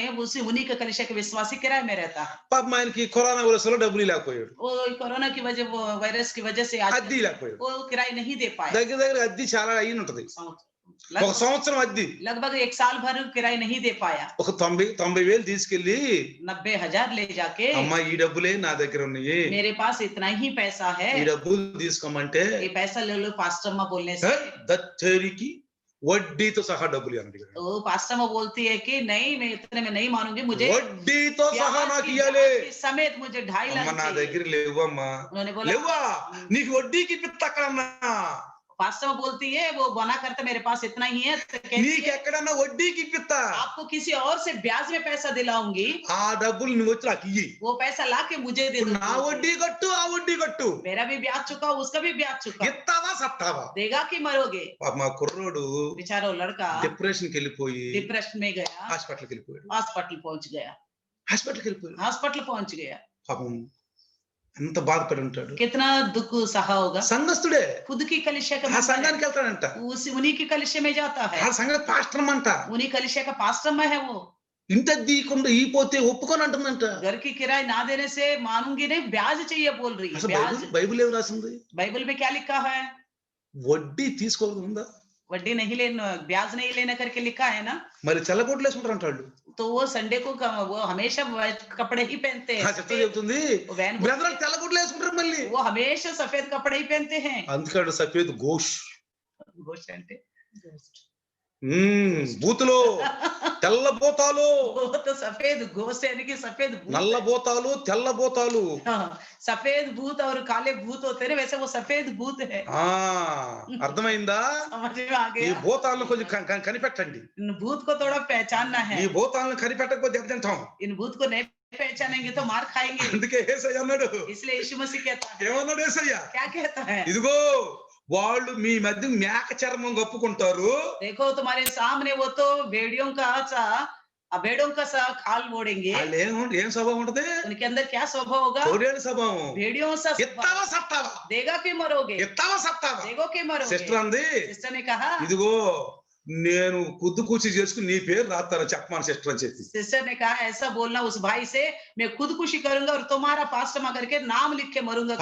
उन्हीं के कलिसिया के विश्वासी किराए में रहता है। పాపం ఆయనకి కరోనా వైరస్ వల్ల డబ్బులు లేకపోయాడు, वो कोरोना की वजह, वो वायरस की वजह से आज అద్దె లేకపోయాడు. वो किराए नहीं दे पाए। దగ్గర దగ్గర అద్దె చాలా అయ్యి ఉంటది, ఒక लगभग సంవత్సరం అద్దె. 1 साल भर किराए नहीं दे पाया। ఒక 90 వేలు తీసుకెళ్లి 90,000 ले जाके, అమ్మా ఈ డబ్బులే నా దగ్గర ఉన్నాయి, मेरे पास इतना ही पैसा है, ఈ డబ్బులు తీసుకోమంటే ये पैसा ले लो पास्टर माँ बोलने "హే, से। దత్తరికి వడ్డీతో సహా డబ్బులు అని అడిగాడు. तो पास्टर में बोलती है कि नहीं, मैं इतने में नहीं मानूंगी, मुझे వడ్డీతో సహా ब्याज నాకు की ఇయ్యాలి. ब्याज के समेत मुझे 2.5 అమ్మ लाख నా चाहिए। దగ్గర లేవమ్మా. उन्होंने बोला లేవా నీకు వడ్డీకి ఇప్పిస్తా అక్కడన్నా. पास्टर में बोलती है, वो बना करता मेरे पास इतना ही है, तो कहती నీకు है, ఎక్కడన్నా వడ్డీకి ఇప్పిస్తా. आपको किसी और से ब्याज में पैसा दिलाऊंगी, ఆ డబ్బులు నువ్వు వచ్చి నాకు ఇయ్యి. वो पैसा ला के मुझे दे ఇప్పుడు दो। నా వడ్డీ కట్టు, ఆ వడ్డీ కట్టు. मेरा भी ब्याज चुका, उसका भी ब्याज चुका, ఇస్తావా సత్తావా. देगा कि मरोगे। పాప మా కుర్రోడు बेचारा वो लड़का డిప్రెషన్కి వెళ్ళిపోయి डिप्रेशन में गया, హాస్పిటల్కి వెళ్ళిపోయాడు. हॉस्पिटल पहुंच गया, హాస్పిటల్కి వెళ్ళిపోయాడు. हॉस्पिटल पहुंच गया। పాపం ఎంత బాధపడి ఉంటాడు. कितना दुख सहा होगा। సంఘస్థుడే खुद की कलिसिया का ఆ member है, సంఘానికి వెళ్తాడంట. उन्हीं की कलिसिया में जाता है, ఆ సంఘ పాస్టర్ అంట. उन्हीं कलिसिया का पास्टर में है वो। ఇంత దీకుండా ఈ పోతే ఒప్పుకొని అంటుందంట. घर की किराए ना देने से मानूंगी नहीं, ब्याज चाहिए बोल रही है। అసలు ब्याज బైబిల్ ఏం రాసింది? बाइबल में क्या लिखा है? వడ్డీ తీసుకోవాలి ఉందా? वड्डी नहीं लेना, ब्याज नहीं लेना करके लिखा है ना। మరి చల్లకోట్లు వేసుకుంటారు అంటాడు. तो वो संडे को वो हमेशा white कपड़े ही पहनते ఆ చెప్తా हैं। చెప్తుంది वो वैन బ్రదర్ తెల్లకోట్లు వేసుకుంటారు మళ్ళీ. वो हमेशा सफेद कपड़े ही पहनते हैं। అందుకడు సఫేద్ గోష్. गोश्त అంటే బూతులు తెల్ల బోతాలు, वो तो सफेद गोश्त यानी कि सफेद भूत। నల్ల బోతాలు తెల్ల బోతాలు. हाँ, सफेद भूत और काले भूत होते हैं, वैसे वो सफेद भूत है। ఆ అర్థమైందా? समझ में आ ఈ गया? భూతాలను కొంచెం కనిపెట్టండి. इन भूत को थोड़ा पहचानना है। ఈ భూతాలను కనిపెట్టకపోతే దెబ్బతింటాం. इन भूत को नहीं पहचानेंगे तो मार खाएंगे। అందుకే యేసయ్య అన్నాడు. इसलिए यीशु मसीह कहता है, ఏమన్నాడు యేసయ్య? क्या कहता है? ఇదిగో వాళ్ళు మీ మధ్య మేక చర్మం కప్పుకుంటారు. देखो तुम्हारे सामने वो तो भेड़ियों का सा खाल मोड़ेंगे। వాళ్ళు ఏం స్వభావం ఉంటది? उनके अंदर क्या स्वभाव होगा? తోడేడు స్వభావం. भेड़ियों सा ఎత్తావా स्वभाव। సత్తావా, देगा कि मरोगे, ఎత్తావా సత్తావా. देखो कि मरोगे। సిస్టర్ అంది, सिस्टर ने कहा, ఇదిగో నేను కుద్దు కూచి చేసుకుని నీ పేరు రాస్తాను చెప్పమని సిస్టర్ అని చెప్పి. सिस्टर ने कहा ऐसा बोलना उस भाई से, मैं खुदकुशी करूंगा और तुम्हारा पास्टर करके नाम लिख के मरूंगा।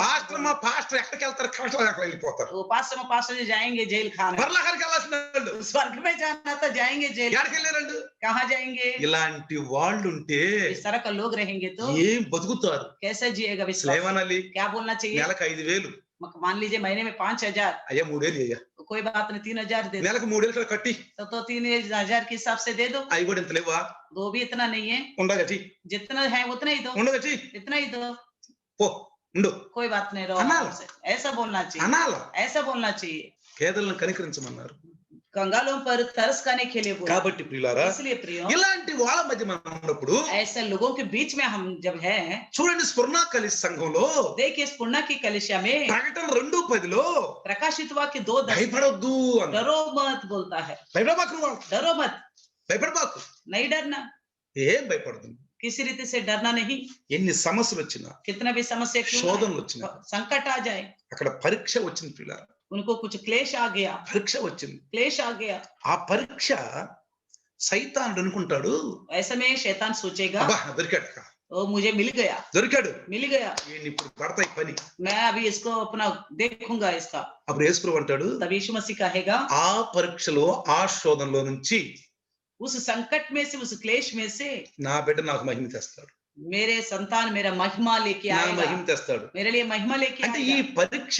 మా పాస్టర్ ఎక్కడికి వెళ్తారు? కలెక్టర్ దగ్గర వెళ్ళిపోతారు. वो पास्टर जी जाएंगे जेल खाना। పరలోకానికి వెళ్ళాల్సిన వాళ్ళు स्वर्ग में जाना था, जाएंगे जेल। ఎక్కడికి వెళ్ళారండి? कहाँ जाएंगे? ఇలాంటి వాళ్ళు ఉంటే इस तरह का लोग रहेंगे तो ఏం బతుకుతారు? कैसे जिएगा विश्वास? ఏమనాలి? क्या बोलना चाहिए? నెలకు 5,000 मान लीजिए महीने में 5,000, అయ్యా 3,000 అయ్యా, तो कोई बात नहीं, 3,000 दे दो। నెలకు 3,000 కట్టి तो 3,000 के हिसाब से दे दो। అవి కూడా ఇంత లేవా? दो भी इतना नहीं है, ఉండగటి जितना है उतना ही दो, ఉండగటి इतना ही दो, పో ఉండు कोई बात नहीं, रहो अनाल। आराम से। ऐसा बोलना चाहिए, అనాల. ऐसा बोलना चाहिए। పేదలను కనికరించమన్నారు. कंगालों पर तरस खाने के लिए बोला। కాబట్టి ప్రియులారా, इसलिए प्रियो, ఇలాంటి వాళ్ళ మధ్య మనం ఉన్నప్పుడు ऐसे लोगों के बीच में हम जब है, చూడండి స్వర్ణాకలి సంఘంలో देखिए इस पुण्य की कलिसिया में ప్రకటన 2:10లో प्रकाशित हुआ कि 2:10 భయపడొద్దు అన్నారు. डरो मत बोलता है, భయపడబాకు నువ్వు, डरो मत, భయపడబాకు. नहीं डरना, ఏం భయపడదు. किसी रीति से डरना नहीं। ఎన్ని సమస్యలు వచ్చినా, कितना भी समस्या क्यों ना శోధనలు आए, వచ్చినా, संकट आ जाए, అక్కడ పరీక్ష వచ్చింది ప్రియులారా, उनको कुछ क्लेश आ गया, పరీక్ష వచ్చింది. क्लेश आ गया, ఆ పరీక్ష సైతానుడు అనుకుంటాడు, ऐसे में शैतान सोचेगा అబ్బా దొరికాడు ओ मुझे मिल गया, దొరికాడు गया, ఈయన ఇప్పుడు పడతాయి పని. मैं अभी इसको अपना देखूंगा इसका। అప్పుడు యేసుప్రభు అంటాడు, तब यीशु मसीह कहेगा, ఆ పరీక్షలో ఆ శోధనలో నుంచి उस संकट में से, उस क्लेश में से నా బిడ్డ నాకు మహిమ తెస్తాడు, मेरे संतान मेरा महिमा लेके నా आएगा, మహిమ తెస్తాడు. मेरे लिए महिमा लेके అంటే ఈ आएगा। పరీక్ష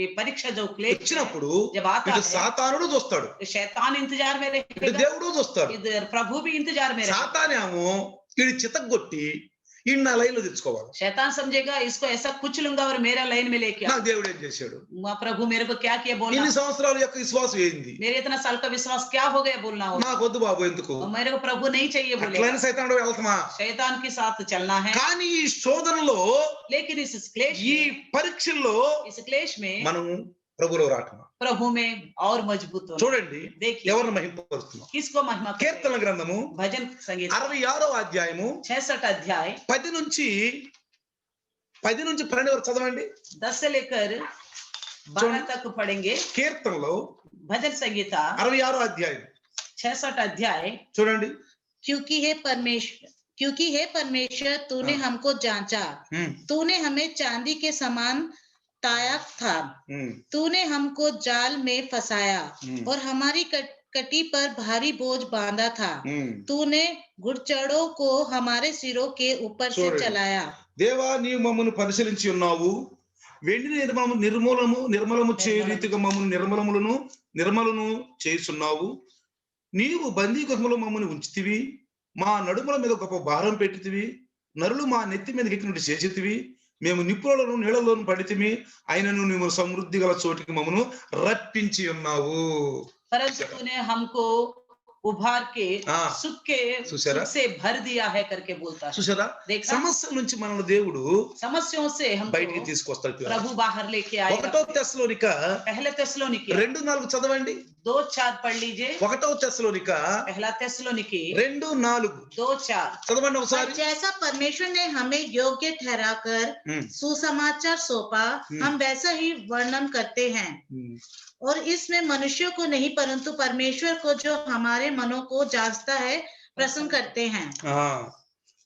ये परीक्षा जो क्लेश है, వచ్చినప్పుడు जब आता ఇటు है, సాతానుడు చూస్తాడు, तो शैतान इंतजार में ఇటు रहेगा, దేవుడు చూస్తాడు. इधर प्रभु भी इंतजार में रहेगा। సాతానేమో ఈడు చితగ్గొట్టి ఈ నా లైన్ లో తెచ్చుకోవాలి. शैतान समझेगा इसको ऐसा कुछ लूंगा और मेरा लाइन में लेके నాకు దేవుడు ఏం చేశాడు? माँ प्रभु मेरे को क्या किया बोलना, ఇన్ని సంవత్సరాల యొక్క విశ్వాసం ఏంది? मेरे इतना साल का विश्वास क्या हो गया बोलना हो, నాకు వద్దు బాబు ఎందుకు? और मेरे को प्रभु नहीं चाहिए बोले। అట్లని సైతానుడు వెళ్తామా? शैतान के साथ चलना है, కానీ ఈ శోధనలో, लेकिन इस क्लेश ఈ పరీక్షల్లో इस क्लेश में మనం ప్రభులో రాటమా. प्रभु में और मजबूत होना। చూడండి देखिए ఎవరిని మహిమపరుస్తున్నాం. किसको महिमा करें? కీర్తన గ్రంథము भजन संगीत 66వ అధ్యాయము 66 अध्याय 10 నుంచి 12 వరకు చదవండి. 10 से लेकर 12 तक पढ़ेंगे। కీర్తనలో भजन संगीता 66వ అధ్యాయం 66 अध्याय। చూడండి. क्योंकि हे परमेश्वर तूने हाँ। हमको जांचा, तूने हमें चांदी के समान ताया था, तूने हमको जाल में फंसाया और हमारी कटी पर भारी बोझ बांधा था, तूने घुड़चड़ों को हमारे सिरों के ऊपर से చూడండి. चलाया। దేవా నీవు మమ్మను పరిశీలించి ఉన్నావు, వెండిని నిర్మలము చే రీతిగా మమ్మల్ని నిర్మలను చేస్తున్నావు. నీవు బందీ గృహములో మమ్మల్ని ఉంచితివి, మా నడుముల మీద గొప్ప భారం పెట్టితివి, నరులు మా నెత్తి మీద ఎక్కినట్టు చేసేతివి, మేము నిప్పులలోను నీళ్ళలోను పడితిమి, అయినను నువ్వు సమృద్ధి గల చోటికి మమ్మను రప్పించి ఉన్నావు. परंतु तूने हमको उभार के सुख से भर दिया है करके बोलता है. చూసారా, సమస్యల నుంచి మనల్ని దేవుడు సమస్యओं से బయటికి हमको తీసుకొస్తాడు. प्रभु बाहर लेके आएगा. 1 తెస్సలోనిక पहले तेस्सलोनिकी 2:4 చదవండి. 2:4 पढ़ लीजिए. 1 తెస్సలోనిక पहला तेस्सलोनिकी 2:4 2:4 చదవండి और ఒకసారి. जैसा परमेश्वर ने हमें योग्य ठहराकर सुसमाचार सौंपा, हम वैसा ही वर्णन करते हैं, और इसमें मनुष्यों को नहीं परंतु परमेश्वर को जो हमारे मनों को जांचता है प्रसन्न करते हैं.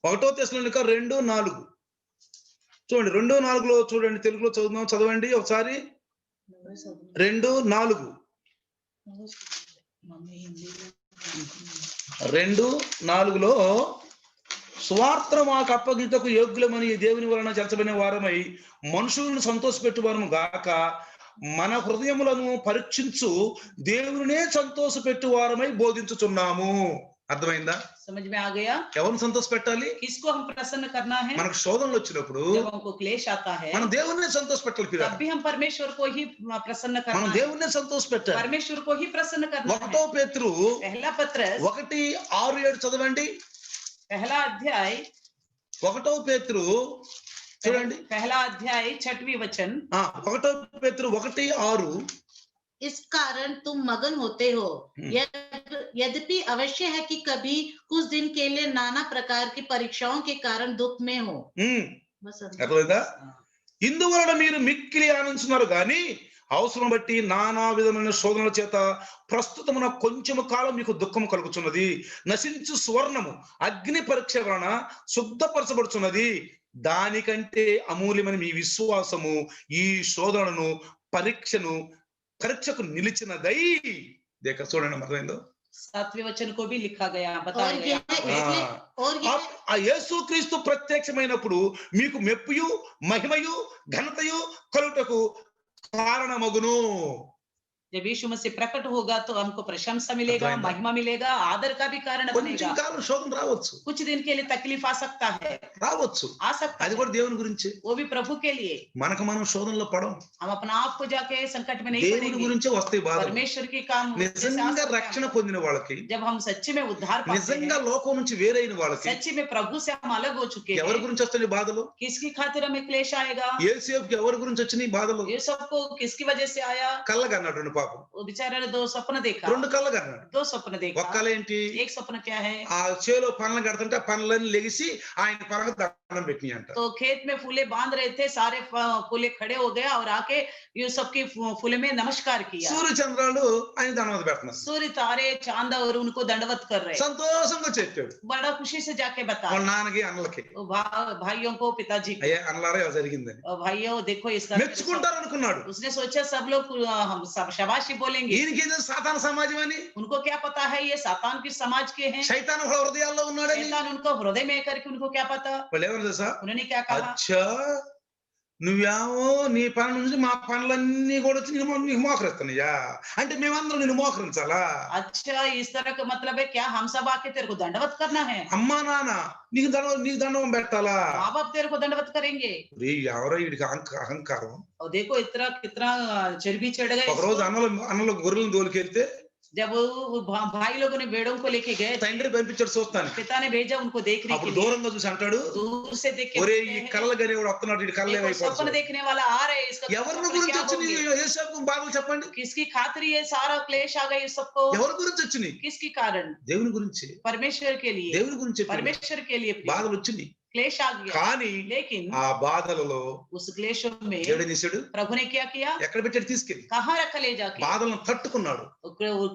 1 తెస్సలోనిక 2:4 చూడండి. 2:4 చూడండి, తెలుగులో చదవండి ఒకసారి. 2:4 2:4 స్వార్థ మాకు అప్పగింతకు యోగ్యులమని దేవుని వలన చేర్చబడిన వారమై మనుషులను సంతోషపెట్టువారము గాక, మన హృదయములను పరీక్షించు దేవునినే సంతోషపెట్టు వారమై బోధించుచున్నాము. అర్థమైందా? समझ में आ गया. ఎవరిని సంతోష పెట్టాలి? किसको हम प्रसन्न करना है? మనకు శోధనలు వచ్చినప్పుడు जब हमको क्लेश आता है మనం దేవునినే సంతోష పెట్టాలి. तब भी हम परमेश्वर को ही प्रसन्न करना మనం है. దేవునినే సంతోష పెట్టాలి. परमेश्वर को ही प्रसन्न करना है. 1 పేతురు पहला पत्रस 1:6-7 చదవండి. पहला अध्याय 1 పేతురు చూడండి. पहला अध्याय 6वां वचन. 1 పేతురు 1:6 इस कारण तुम मगन होते हो, यद्यपि अवश्य है कि कभी कुछ दिन के लिए नाना प्रकार की परीक्षाओं के कारण दुख में हो. बस అర్థమైందా? ఇందువలన మీరు మిక్కిలి ఆనందిస్తున్నారు గాని అవసరం బట్టి నానా విధమైన శోధనల చేత ప్రస్తుతమున కొంచెము కాలం మీకు దుఃఖము కలుగుతున్నది. నశించు సువర్ణము అగ్ని పరీక్ష వలన శుద్ధపరచబడుతున్నది. దానికంటే అమూల్యమైన మీ విశ్వాసము ఈ శోధనను పరీక్షకు నిలిచినదై. దగ్గర చూడండి, అర్థమైందో? 7वें वचन को भी लिखा गया, बताया गया. ఆ యేసుక్రీస్తు ప్రత్యక్షమైనప్పుడు మీకు మెప్పుయు మహిమయు ఘనతయు కలుగుటకు కారణమగును. जब यीशु मसीह प्रकट होगा तो हमको प्रशंसा मिलेगा, महिमा मिलेगा, आदर का भी कारण కొంచెం बनेगा. కాలం శోధన రావచ్చు, कुछ दिन के लिए तकलीफ आ सकता है, రావచ్చు. आ सकता అది है. కూడా దేవుని గురించి. वो भी प्रभु के लिए. మనకు మనం శోధనలో పడం. हम अपना आप को जाके संकट में नहीं దేవుని पड़ेंगे. గురించే వస్తాయి బాధలు. परमेश्वर की काम నిజంగా రక్షణ పొందిన వాళ్ళకి, जब हम सच्चे में उद्धार पाते నిజంగా हैं, లోకం నుంచి వేరైన వాళ్ళకి सच्चे में प्रभु से हम अलग हो चुके ఎవరి हैं, గురించి వస్తాయి బాధలు? किसकी खातिर हमें क्लेश आएगा? యేసేపుకి ఎవరి గురించి వచ్చినాయి బాధలు? ये सबको किसकी वजह से आया? కళ్ళగన్నాడు రెండు పాపం. वो बेचारे ने 2 स्वप्न देखा. 2 కళ్ళగన్నాడు. 2 स्वप्न देखा. ఒక్కలేంటి? एक स्वप्न क्या है? ఆ చేలో పనులు కడుతుంటే పనులన్నీ లెగిసి ఆయన పరంగా దండం పెట్టినాయి అంట. तो खेत में फूले बांध रहे थे, सारे फूले खड़े हो गया और आके यूसुफ की फूले में नमस्कार किया. సూర్య చంద్రాలు ఆయన దండం పెడుతున్నారు. सूर्य तारे चांद और उनको दंडवत कर रहे. సంతోషంగా చెప్పాడు बड़ा खुशी से जाके వాళ్ళ बताया నాన్నకి అన్నలకి, भाइयों को, पिताजी को, అయ్యా అన్నలారా ఇలా జరిగిందని. भाइयों देखो इसका. మెచ్చుకుంటారు అనుకున్నాడు. उसने सोचा सब लोग हम सब शाबाशी बोलेंगे. ఈయనకి ఏదో సాతాన సమాజం అని, उनको क्या पता है ये सातान की समाज के हैं, శైతాను హృదయాల్లో ఉన్నాడని. शैतान उनको हृदय में करके उनको क्या पता. వాళ్ళు ఏమన్నా తెలుసా? उन्होंने क्या कहा? అచ్చా నువ్వేమో నీ పనుల నుంచి మా పనులన్నీ కూడా వచ్చి నీకు మోకరిస్తున్నాయా అంటే మేమందరం నిన్ను మోకరించాలా? अच्छा, इस तरह का मतलब है क्या हम सब आके तेरे को दंडवत करना है? అమ్మా నాన్న నీకు దండం పెట్టాలా? माँ बाप तेरे को दंडवत करेंगे. ఎవరో వీడికి అహంకారం. और देखो इतना कितना चर्बी चढ़ गए. ఒక రోజు అన్నలు గొర్రెలను దోలుకెళ్తే जब वो भाई लोगों ने भेड़ों को लेके गए, తండ్రి పంపించాడు చూస్తాను. पिता ने भेजा उनको देखने के అప్పుడు लिए. దూరంగా చూసి అంటాడు, दूर से देख के ఒరే बोलते ఈ हैं, కళ్ళ గనేవాడు వస్తున్నాడు, ఇటు కళ్ళు देखो सपन ఏమైపోతుంది. देखने वाला आ रहे हैं, इसका ఎవరి सपन గురించి क्या వచ్చినాయి होंगे? యేసేపు బాధలు చెప్పండి? किसकी खातिर ये सारा क्लेश आ गई सबको? ఎవరి గురించి వచ్చినాయి? किसकी कारण? దేవుని గురించి. परमेश्वर के लिए. దేవుని గురించి చెప్పాడు. परमेश्वर के लिए బాధలు వచ్చినాయి. क्लेश आ गया. కానీ लेकिन ఆ బాధలలో उस क्लेशों में దేవుడు తీసాడు, प्रभु ने क्या किया? ఎక్కడ పెట్టాడు? తీసుకెళ్ళి कहाँ रखा ले जाके? బాధలను తట్టుకున్నాడు.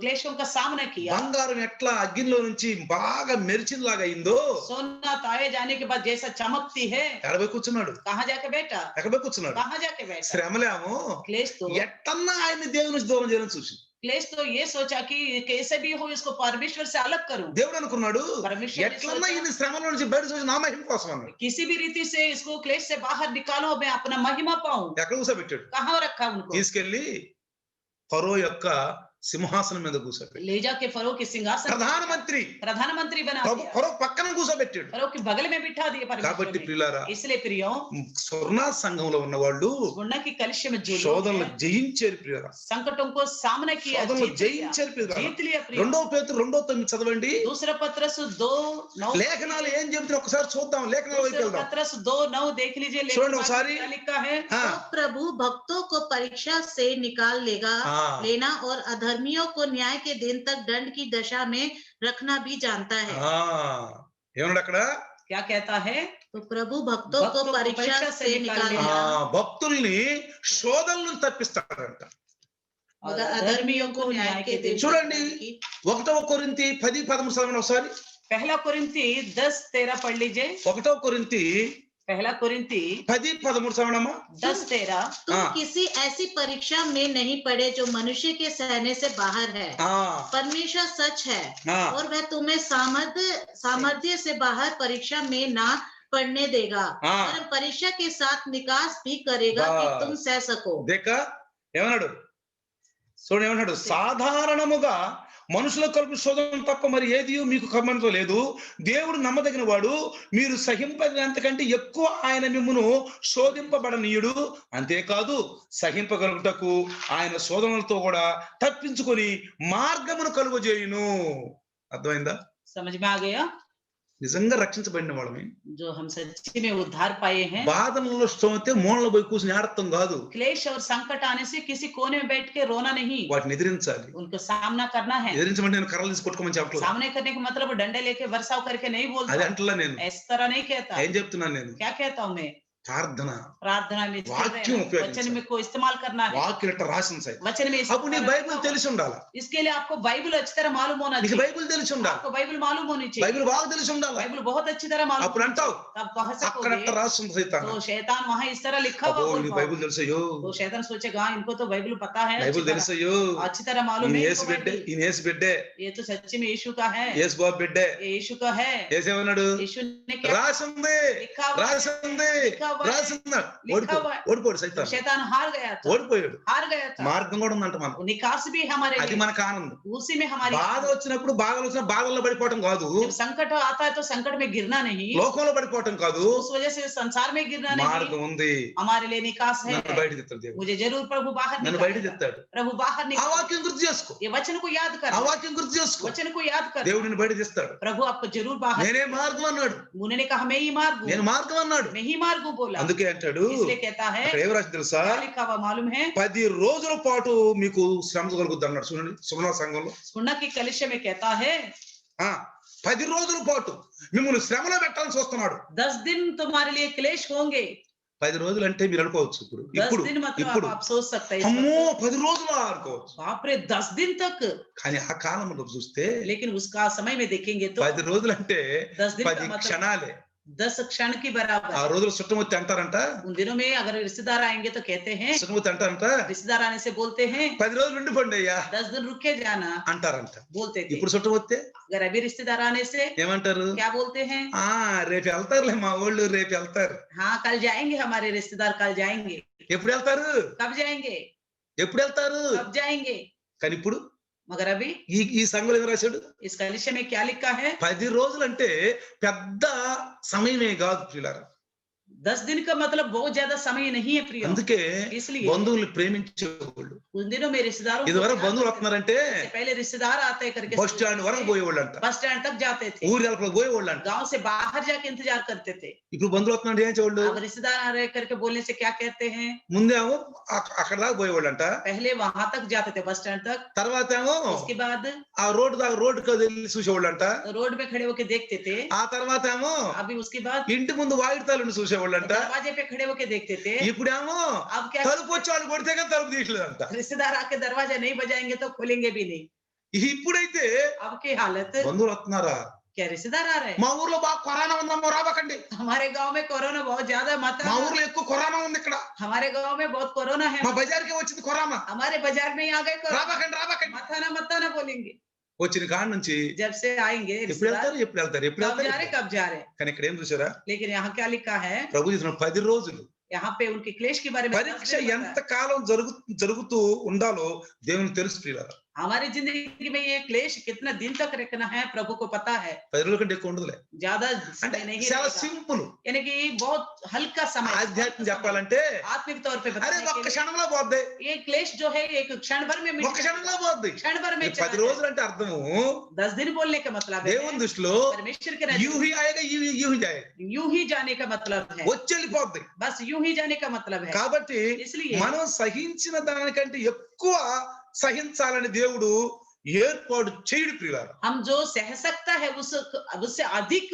क्लेशों का सामना किया. బంగారం ఎట్లా అగ్నిలో నుంచి బాగా మెరిచినలాగా అయిందో सोना ताए जाने के बाद जैसा चमकती है, ఎడబై కూర్చున్నాడు. कहाँ जाके बैठा? ఎక్కడబై కూర్చున్నాడు. कहाँ जाके बैठा? శ్రమలేమో क्लेश तो ఎట్టన్నా ఆయన దేవుని నుంచి దూరం చేయాలని చూసి क्लेश तो ये सोचा कि कैसे भी हो इसको परमेश्वर से अलग करूं। దేవుడు అనుకున్నాడు परमेश्वर ने ఎట్లన్నా सोचा, ఈ శ్రమల నుంచి బయట చూసి నా మహిమ కోసం అన్నాడు. किसी भी रीति से इसको क्लेश से बाहर निकालो, मैं अपना महिमा पाऊं। ఎక్కడ కూర్చోబెట్టాడు? कहाँ रखा उनको? తీసుకెళ్లి ఫరో యొక్క సింహాసనం మీద కూర్చోబెట్టాడు. ले जाके फरो के सिंहासन प्रधानमंत्री बना दिया। ఫరో పక్కన కూర్చోబెట్టాడు. फरो के बगल में बिठा दिए కాబట్టి परमेश्वर ने। ప్రియులారా, इसलिए प्रियो, స్వర్ణ సంఘంలో ఉన్న వాళ్ళు स्वर्णा की कलश में जो लोग శోధనలు हैं, జయించారు ప్రియులారా. संकटों को सामना किया, శోధనలు जीत लिया, జయించారు ప్రియులారా. जीत लिया प्रियो। 2 పేతురు 2:9 చదవండి. दूसरा पत्रस 2:9 లేఖనాలు ఏం చెబుతున్నా ఒకసారి చూద్దాం. లేఖనాల వైపు వెళ్దాం. पत्रस 2:9 देख लीजिए। చూడండి लेखन ఒకసారి. क्या लिखा है? ఆ, तो प्रभु भक्तों को परीक्षा से निकाल लेगा ఆ, लेना और अधर्मियों को न्याय के दिन तक दंड की दशा में रखना भी जानता है। ఆ. ఏమన్నాడు అక్కడ? क्या कहता है? तो प्रभु भक्तों को परीक्षा से निकाल ఆ, लेगा భక్తుల్ని శోధనలను తప్పిస్తాడంట. और अधर्मियों को न्याय के दिन तक చూడండి. दंड की 1 కొరింథీ 10:13 చదవండి ఒకసారి. पहला कोरिन्थी 10:13 पढ़ लीजिए। 1 కొరింథీ पहला कोरिन्थी 10:13 చదవడమ్మా. 10:13। तुम हाँ। किसी ऐसी परीक्षा में नहीं पड़े जो मनुष्य के सहने से बाहर है। ఆ, परमेश्वर सच है ఆ, और वह तुम्हें सामर्थ्य से बाहर परीक्षा में ना पड़ने देगा हाँ। और परीक्षा के साथ निकास भी करेगा कि बस। तुम सह सको। దేక ఏమన్నాడు? చూడండి ఏమన్నాడు? సాధారణముగా మనుషుల కలుపు శోధన తప్ప మరి ఏది మీకు కర్మతో లేదు. దేవుడు నమ్మదగిన వాడు, మీరు సహింపగలంతకంటే ఎక్కువ ఆయన మిమ్మును శోధింపబడనీయుడు. అంతేకాదు సహింపగలుగుటకు ఆయన శోధనలతో కూడా తప్పించుకొని మార్గమును కలుగజేయును. అర్థమైందా? समझ में आ गया? నిజంగా రక్షించబడిన వాళ్ళమే जो हम सच्ची में उद्धार पाए हैं। బాధలలో స్తోతే మూలలో పోయి కూర్చుని ఆడతాం కాదు. क्लेश और संकट आने से किसी कोने में बैठ के रोना नहीं, వాటిని ఎదిరించాలి. उनको सामना करना है। ఎదిరించమంటే నేను కర్రలు తీసి కొట్టుకోమని చెప్పట్లేదు. सामने करने का मतलब डंडे लेके बरसाव करके नहीं అది बोलता, అంటలా నేను. इस तरह नहीं कहता। ఏం చెప్తున్నాను నేను? क्या कहता हूँ मैं? ప్రార్థన, प्रार्थना में स्थिर वाक्यों रहना, उपयोग वचन में को इस्तेमाल करना है। వాక్యం ఇట్లా రాసిన సై. वचन में అప్పుడు నీ బైబిల్ తెలిసి ఉండాలి. इसके लिए आपको बाइबल अच्छी तरह मालूम होना నీకు चाहिए। బైబిల్ తెలిసి ఉండాలి. आपको बाइबल मालूम होनी चाहिए। బైబిల్ బాగా తెలిసి ఉండాలి. बाइबल बहुत अच्छी तरह मालूम అప్పుడు होनी అంటావు चाहिए। तब कह అక్కడ सकोगे। రాస్తుంది సైతాన్. तो शैतान वहां इस तरह लिखा हुआ అబ్బో बोल నీకు पाओ। బైబిల్ తెలుసయ్యో, तो शैतान सोचेगा इनको तो बाइबल पता है, బైబిల్ తెలుసయ్యో, अच्छी तरह मालूम ఈయన है యేసు इनको బిడ్డే, बाइबल। ఈయన యేసు బిడ్డే, ये तो सच्ची में यीशु का है, యేసు బాబు బిడ్డే. ये यीशु का है। యేసేమన్నాడు? यीशु ने क्या రాసింది, लिखा हुआ है, రాసింది, लिखा हुआ है, రాసింది. लिखा हुआ है। ఓడిపోయాడు तो సైతాన్. शैतान हार गया था, ఓడిపోయాడు. हार गया था। మార్గం కూడా ఉందంట మనకు. निकास भी हमारे అది लिए, మనకు ఆనందం. उसी में हमारी। బాధ వచ్చినప్పుడు బాధలు వచ్చిన బాధల్లో పడిపోవటం కాదు, जब संकट आता है तो संकट में गिरना नहीं, లోకంలో పడిపోవటం కాదు. उस वजह से संसार में गिरना नहीं, మార్గం ఉంది. हमारे लिए निकास है। నన్ను బయట తెస్తాడు దేవుడు. मुझे जरूर प्रभु बाहर నన్ను బయట निकालेगा। తెస్తాడు. प्रभु बाहर ఆ निकाल, వాక్యం గుర్తు చేసుకో. ये वचन को याद कर, ఆ వాక్యం గుర్తు చేసుకో. वचन को याद कर। దేవుడు నిన్ను బయట తెస్తాడు. प्रभु आपको जरूर बाहर। నేనే మార్గం అన్నాడు. उन्होंने कहा मैं ही मार्ग हूँ, నేను మార్గం అన్నాడు. मैं ही मार्ग हूँ बोला। అందుకే అంటాడు, इसलिए कहता है, అక్కడ ఏం రాసి తెలుసా? क्या लिखा हुआ मालूम है? 10 రోజుల పాటు మీకు శ్రమ కలుగుద్ది అన్నాడు. చూడండి సుమనా సంఘంలో. सुन्ना की कलिशा में कहता है 10 రోజుల పాటు మిమ్మల్ని శ్రమలో పెట్టాలని చూస్తున్నాడు. 10 दिन तुम्हारे लिए क्लेश होंगे। 10 రోజులు అంటే మీరు అనుకోవచ్చు ఇప్పుడు 10 दिन मतलब ఇప్పుడు आप सोच सकते हैं। అమ్మో 10 రోజులు అనుకోవచ్చు. बाप रे 10 दिन तक। కానీ ఆ కాలంలో చూస్తే लेकिन उसका समय में देखेंगे तो 10 రోజులు అంటే 10 दिन का 10 मतलब క్షణాలే. 10 क्षण की बराबर ఆ है। రోజులు చుట్టమొత్తి అంటారంట. उन दिनों में अगर रिश्तेदार आएंगे तो कहते हैं, చుట్టమొత్తి అంటారంట, रिश्तेदार आने से बोलते हैं 10 రోజులు ఉండిపోండి అయ్యా 10 दिन रुक के जाना, అంటారంట. बोलते थे। ఇప్పుడు చుట్టమొత్తే अगर अभी रिश्तेदार आने से ఏమంటారు? क्या बोलते हैं? రేపు వెళ్తారులే మా వాళ్ళు, రేపు వెళ్తారు. हाँ कल जाएंगे, हमारे रिश्तेदार कल जाएंगे। ఎప్పుడు వెళ్తారు? कब जाएंगे? ఎప్పుడు వెళ్తారు? कब जाएंगे? కానీ ఇప్పుడు मगर अभी ఈ సంఘంలో ఏం రాశాడు? इस कलिशा में क्या लिखा है? 10 రోజులు అంటే పెద్ద సమయమే కాదు ప్రియులారా. 10 दिन का मतलब बहुत ज्यादा समय नहीं है प्रिय। అందుకే इसलिए బంధువులు ప్రేమించేవాళ్ళు. उन दिनों में रिश्तेदारों ఇది వరకు को బంధువులు प्यार करते వస్తున్నారంటే थे। पहले रिश्तेदार आते करके బస్ స్టాండ్ వరకు పోయేవాళ్ళంట. बस स्टैंड तक जाते थे, ఊరి వెనక పోయేవాళ్ళంట. गांव से बाहर जाके इंतजार करते थे। ఇప్పుడు బంధువులు వస్తున్నారంటే ఏం చేయాలి? अब रिश्तेदार आ रहे करके बोलने से क्या कहते हैं? ముందేమో అక్కడ దాకా పోయేవాళ్ళంట. पहले वहां तक जाते थे, बस स्टैंड तक। తర్వాత ఏమో उसके बाद ఆ రోడ్డు దాకా రోడ్డుకి వెళ్ళి చూసేవాళ్ళంట. रोड में खड़े होके देखते थे। ఆ తర్వాత ఏమో अभी उसके बाद ఇంటి ముందు వాయిడతాలను చూసేవాళ్ళంట. दरवाजे पे खड़े होके देखते थे। ఇప్పుడేమో अब क्या, తలుపు వచ్చి వాళ్ళు కొడితే కానీ తలుపు తీయలేదంట. रिश्तेदार आके दरवाजा नहीं बजाएंगे तो खोलेंगे भी नहीं। ఇప్పుడైతే अब की हालत, బంధువులు వస్తున్నారా? क्या रिश्तेदार आ रहे हैं? మా ఊర్లో బాగా కరోనా ఉందమ్మో రాబకండి. हमारे गांव में कोरोना बहुत ज्यादा మా मात्रा में, ఊర్లో ఎక్కువ కరోనా ఉంది ఇక్కడ. हमारे गांव में बहुत कोरोना है, మా బజార్కి వచ్చింది కరోనా. हमारे बाजार में ही आ गए कोरोना। రాబకండి రాబకండి. मत ना बोलेंगे। వచ్చిన కాడ నుంచి जब से आएंगे ఎప్పుడు रिश्तेदार, వెళ్తారు ఎప్పుడు వెళ్తారు ఎప్పుడు कब जा रहे వెళ్తారు. कब जा रहे। కానీ ఇక్కడ ఏం చూసారా, लेकिन यहाँ क्या लिखा है, ప్రభు చెప్పిన 10 రోజులు यहाँ पे उनके क्लेश के बारे में 10 పరీక్ష दिन बताया। ఎంత కాలం జరుగుతూ ఉండాలో దేవునికి తెలుసు ప్రియులారా. हमारी जिंदगी में ये क्लेश कितना दिन तक रखना है प्रभु को पता है। 10 రోజుల కంటే ఎక్కువ ఉండదులే. ज्यादा అంటే समय नहीं చాలా रहेगा। సింపుల్. यानी कि बहुत हल्का समय, ఆధ్యాత్మిక చెప్పాలంటే आत्मिक तौर पे అరే बताने ఒక్క के लिए, క్షణంలో పోద్ది, ये क्लेश जो है एक क्षण भर में मिट ఒక్క క్షణంలో పోద్ది. क्षण भर में 10 రోజులు అంటే అర్థము 10 दिन बोलने का मतलब है దేవుని దృష్టిలో परमेश्वर के नजर యూహి ఆయగా యూహి జాయ यूं ही जाने का मतलब है, వచ్చెళ్ళిపోద్ది. बस यूं ही जाने का मतलब है। కాబట్టి इसलिए మనం సహించిన దానికంటే ఎక్కువ సహించాలని దేవుడు ఏర్పాటు చేయడు ప్రియులారా. हम जो सह सकता है उससे अधिक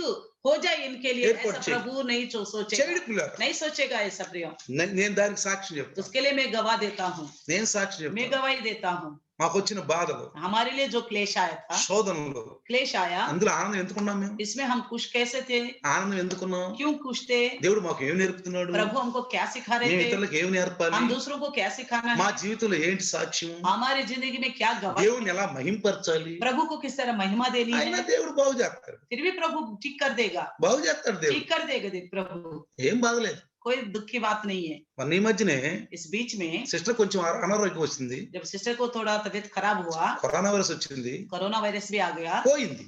हो जाए इनके लिए, एयरपोर्ट ऐसा चाहिए। प्रभु नहीं सोचेगा, చేయడు ప్రియులారా. नहीं सोचेगा ऐसा प्रियो। నేను దానికి సాక్ష్యం చెప్తాను. उसके लिए मैं गवाह देता हूँ, నేను సాక్ష్యం मैं చెప్తాను. गवाही देता हूँ। మాకు వచ్చిన బాధలు, हमारे लिए जो क्लेश आया था, శోధనలు, क्लेश आया, అందులో ఆనందం ఎందుకున్నాం మేము? इसमें हम खुश कैसे थे, ఆనందం ఎందుకున్నాం? क्यों खुश थे, దేవుడు మాకు ఏం నేర్పుతున్నాడు? प्रभु हमको क्या सिखा रहे మేము थे, ఇతరులకు ఏం నేర్పాలి? हम दूसरों को क्या सिखाना మా है, జీవితంలో ఏంటి సాక్ష్యం? हमारी जिंदगी में क्या गवाही, దేవుని ఎలా మహింపరచాలి? प्रभु को किस तरह महिमा देनी అయినా है, దేవుడు బాగు చేస్తాడు, फिर भी प्रभु ठीक कर देगा, బాగు చేస్తాడు దేవుడు. ठीक कर देगा प्रभु, ఏం బాధలేదు. कोई दुख की बात नहीं है। మొన్న ఈ మధ్యనే इस बीच में సిస్టర్ కొంచెం అనారోగ్యం వచ్చింది, जब सिस्टर को थोड़ा तबीयत खराब हुआ, కరోనా వైరస్ వచ్చింది, कोरोना वायरस भी आ गया, పోయింది,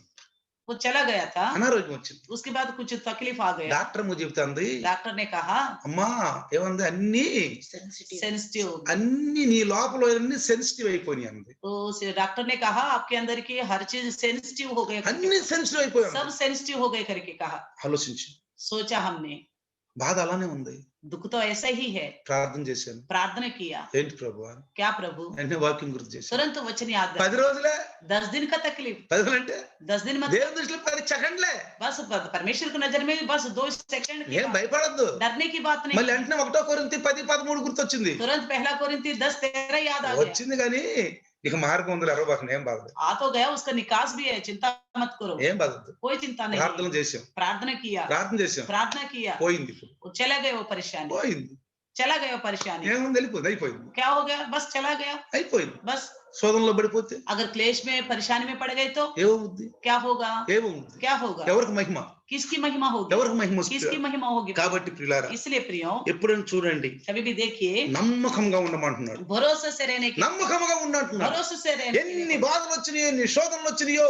वो चला गया था, అనారోగ్యం వచ్చింది. उसके बाद कुछ तकलीफ आ गया। డాక్టర్ ముందు చెప్తాంది, डॉक्टर ने कहा అమ్మా ఏమంది, అన్ని सेंसिटिव, అన్ని నీ లోపల అన్ని సెన్సిటివ్ అయిపోయినాయి అంది. तो डॉक्टर ने कहा आपके अंदर की हर चीज सेंसिटिव हो गई, అన్ని సెన్సిటివ్ అయిపోయాయి. सब सेंसिटिव हो गए करके कहा। ఆలోచించి सोचा हमने, బాధ అలానే ఉంది. दुख तो ऐसा ही है। ప్రార్థన చేశాను, प्रार्थना किया, ఏంటి ప్రభువా, क्या प्रभु, అన్ని వాక్యం గుర్తు చేశాను. तुरंत वचन याद 10 రోజులే, 10 दिन का तकलीफ, 10 రోజులు అంటే 10 दिन मतलब దేవుని దృష్టిలో 10 సెకండ్లే. बस परमेश्वर की नजर में बस 2 सेकंड की ఏం बात, భయపడద్దు. डरने की बात नहीं। మళ్ళీ వెంటనే 1 కొరింథీ 10:13 గుర్తొచ్చింది. तुरंत पहला कोरिन्थी 10:13 याद आ गया। వచ్చింది కానీ ఇక మార్గం ఉంది, అరవబాకండి, ఏం బాధ, आ तो गया, उसका निकास भी है, चिंता मत करो, ఏం బాధదు. कोई चिंता नहीं। ప్రార్థన చేశాం, प्रार्थना किया, प्रार्थना किया, పోయింది, ఇప్పుడు वो चला गया वो परेशानी, పోయింది. चला गया वो परेशानी, ఏముంది, వెళ్ళిపోయింది, అయిపోయింది, क्या हो गया, बस चला गया, అయిపోయింది. बस। శోధనలో పడిపోతే अगर क्लेश में परेशानी में पड़ गए तो ఏమవుద్ది, क्या होगा, ఏమవుద్ది, क्या होगा, ఎవరికి మహిమ, किसकी महिमा होगी, ఎవరికి మహిమ किसकी వస్తుంది? महिमा होगी। కాబట్టి ప్రియులారా, इसलिए प्रियो, ఎప్పుడైనా చూడండి, कभी भी देखिए, నమ్మకంగా ఉండమంటున్నాడు, भरोसे से रहने की, నమ్మకంగా ఉండంటున్నాడు. भरोसे से रहने के ఎన్ని लिए। బాధలు వచ్చినాయో, ఎన్ని శోధనలు వచ్చినాయో,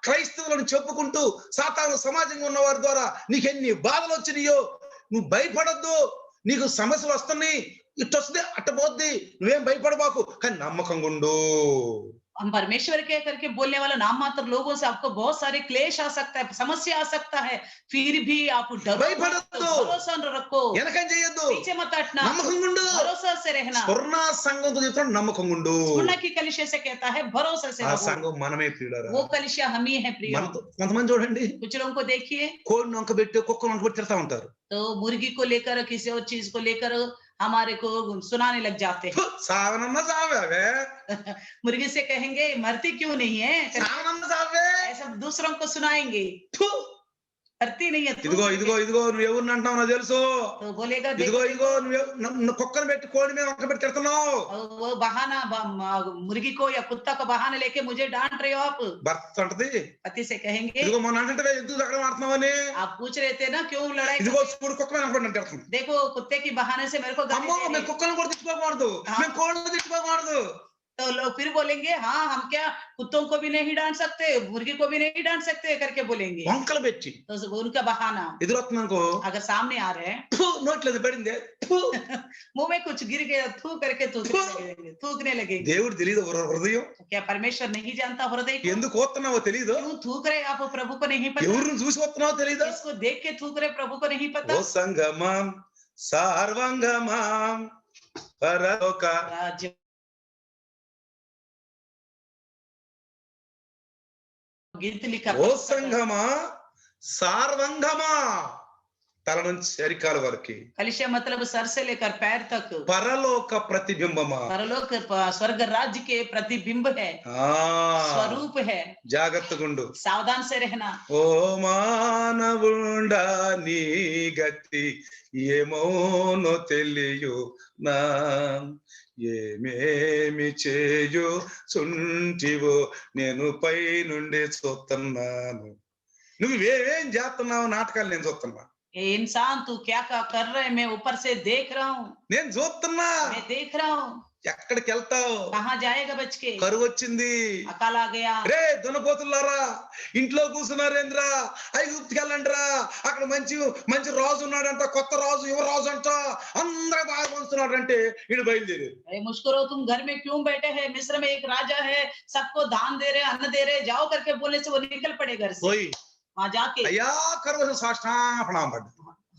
క్రైస్తవులను చెప్పుకుంటూ సాతాను సమాజంగా ఉన్న వారి ద్వారా నీకు ఎన్ని బాధలు వచ్చినాయో, నువ్వు భయపడద్దు. నీకు సమస్యలు వస్తున్నాయి, ఇటు వస్తుంది అట్ట పోద్ది, నువ్వేం భయపడబాకు, కానీ నమ్మకంగా ఉండు. हम परमेश्वर के करके बोलने वाला नाम मात्र लोगों से आपको बहुत सारे क्लेश आ सकता है, समस्या आ सकता है, फिर भी आप डरो मत, భయపడద్దు, भरोसा रखो, వెనకం చేయొద్దు, पीछे मत हटना, నమ్మకంగా ఉండు. भरोसा से रहना। స్వర్ణ సంఘంతో చెప్తాడు, నమ్మకంగా ఉండు. स्वर्णा की कलिशा से कहता है भरोसे से ఆ रहो, సంఘం మనమే ప్రియులారా. वो कलिशा हम ही है प्रियो। మనతో కొంతమంది చూడండి, कुछ लोगों को देखिए, కోడిని వంకబెట్టి కుక్కను వంకబెట్టి తిడతా ఉంటారు. तो मुर्गी को लेकर किसी और चीज को लेकर हमारे को सुनाने लग जाते हैं। సావనమ్మ సావే, मुर्गी से कहेंगे मरती क्यों नहीं है, సావనమ్మ సావే, ऐसा दूसरों को सुनाएंगे, मरती नहीं है, ఇదిగో ఇదిగో ఇదిగో నువ్వు ఎవరిని అంటావు నాకు తెలుసు, तो बोलेगा ఇదిగో ఇదిగో నువ్వు కుక్కను పెట్టి కోడి మీద వంకబెట్టి తిడుతున్నావు. वो बहाना मुर्गी को या कुत्ता को बहाना लेके मुझे डांट रहे हो आप। భర్త అంటది, पति से कहेंगे, ఇదిగో మొన్న అంటే ఎందుకు అక్కడ మాడుతున్నావని, आप पूछ रहे थे ना क्यों लड़ाई, ఇదిగో చూడు కుక్క మీద వంకబెట్టి తిడుతుంది. देखो कुत्ते की बहाने से मेरे को गाली అమ్మో दे रहे మేము हैं। కుక్కను కూడా తిట్టుకోకూడదు, మేము కోళ్ళను తిట్టుకోకూడదు. तो लोग फिर बोलेंगे हाँ हम क्या कुत्तों को भी नहीं डांट सकते, मुर्गी को भी नहीं डांट सकते करके बोलेंगे। వంకలు పెట్టి तो उनका बहाना ఎదురొస్తుంది అనుకో, अगर सामने आ रहे हैं, నోట్లేదు పడిందే, मुंह में कुछ गिर गया, थू करके थूकने लगेंगे। దేవుడు తెలియదు హృదయం, तो क्या परमेश्वर नहीं जानता हृदय को? ఎందుకు వస్తున్నావో తెలియదు, क्यों थूक रहे आप प्रभु को नहीं पता, ఎవరిని చూసి వస్తున్నావో తెలియదు. इसको देख के थूक रहे प्रभु को नहीं पता। ఓ సంగమం సార్వంగమం పరలోక राज्य गीत लिखा, ఓ సంగమా సార్వంగమా తల నుంచి అరికాల వరకు कलिसिया मतलब सर से लेकर पैर तक పరలోక ప్రతిబింబమా परलोक स्वर्ग राज्य के प्रतिबिंब है, स्वरूप है। జాగ్రత్తగా ఉండు. सावधान से रहना। ఓ మానవుండా నీ గతి ఏమోనో తెలియు నా ఏమేమి చేయు చుంటివో నేను పై నుండి చూస్తున్నాను. నువ్వు ఏం చేస్తున్నావు నాటకాలు నేను చూస్తున్నా. ए इंसान तू क्या क्या कर रहे है, मैं ऊपर से देख रहा हूँ, నేను చూస్తున్నా. मैं देख रहा हूँ। ఎక్కడికి వెళ్తావు? कहाँ जाएगा बच के? కరువు వచ్చింది. अकाल आ गया। రే దున్నపోతులారా ఇంట్లో కూర్చున్నారేంద్రా, ఐగుప్తుకి వెళ్ళండిరా, అక్కడ మంచి మంచి రాజు ఉన్నాడంట, కొత్త రాజు యువరాజు అంట, అందరూ బాగా పంచుతున్నాడు అంటే ఇడు బయలుదేరు. मुस्कुरो तुम घर में क्यों बैठे हैं, मिस्र में एक राजा है, सबको दान दे रहे, अन्न दे रहे, जाओ करके बोलने से वो निकल पड़े घर से। పోయి वहां जाके అయ్యా కరువు సాష్టాంగ పడ్డ.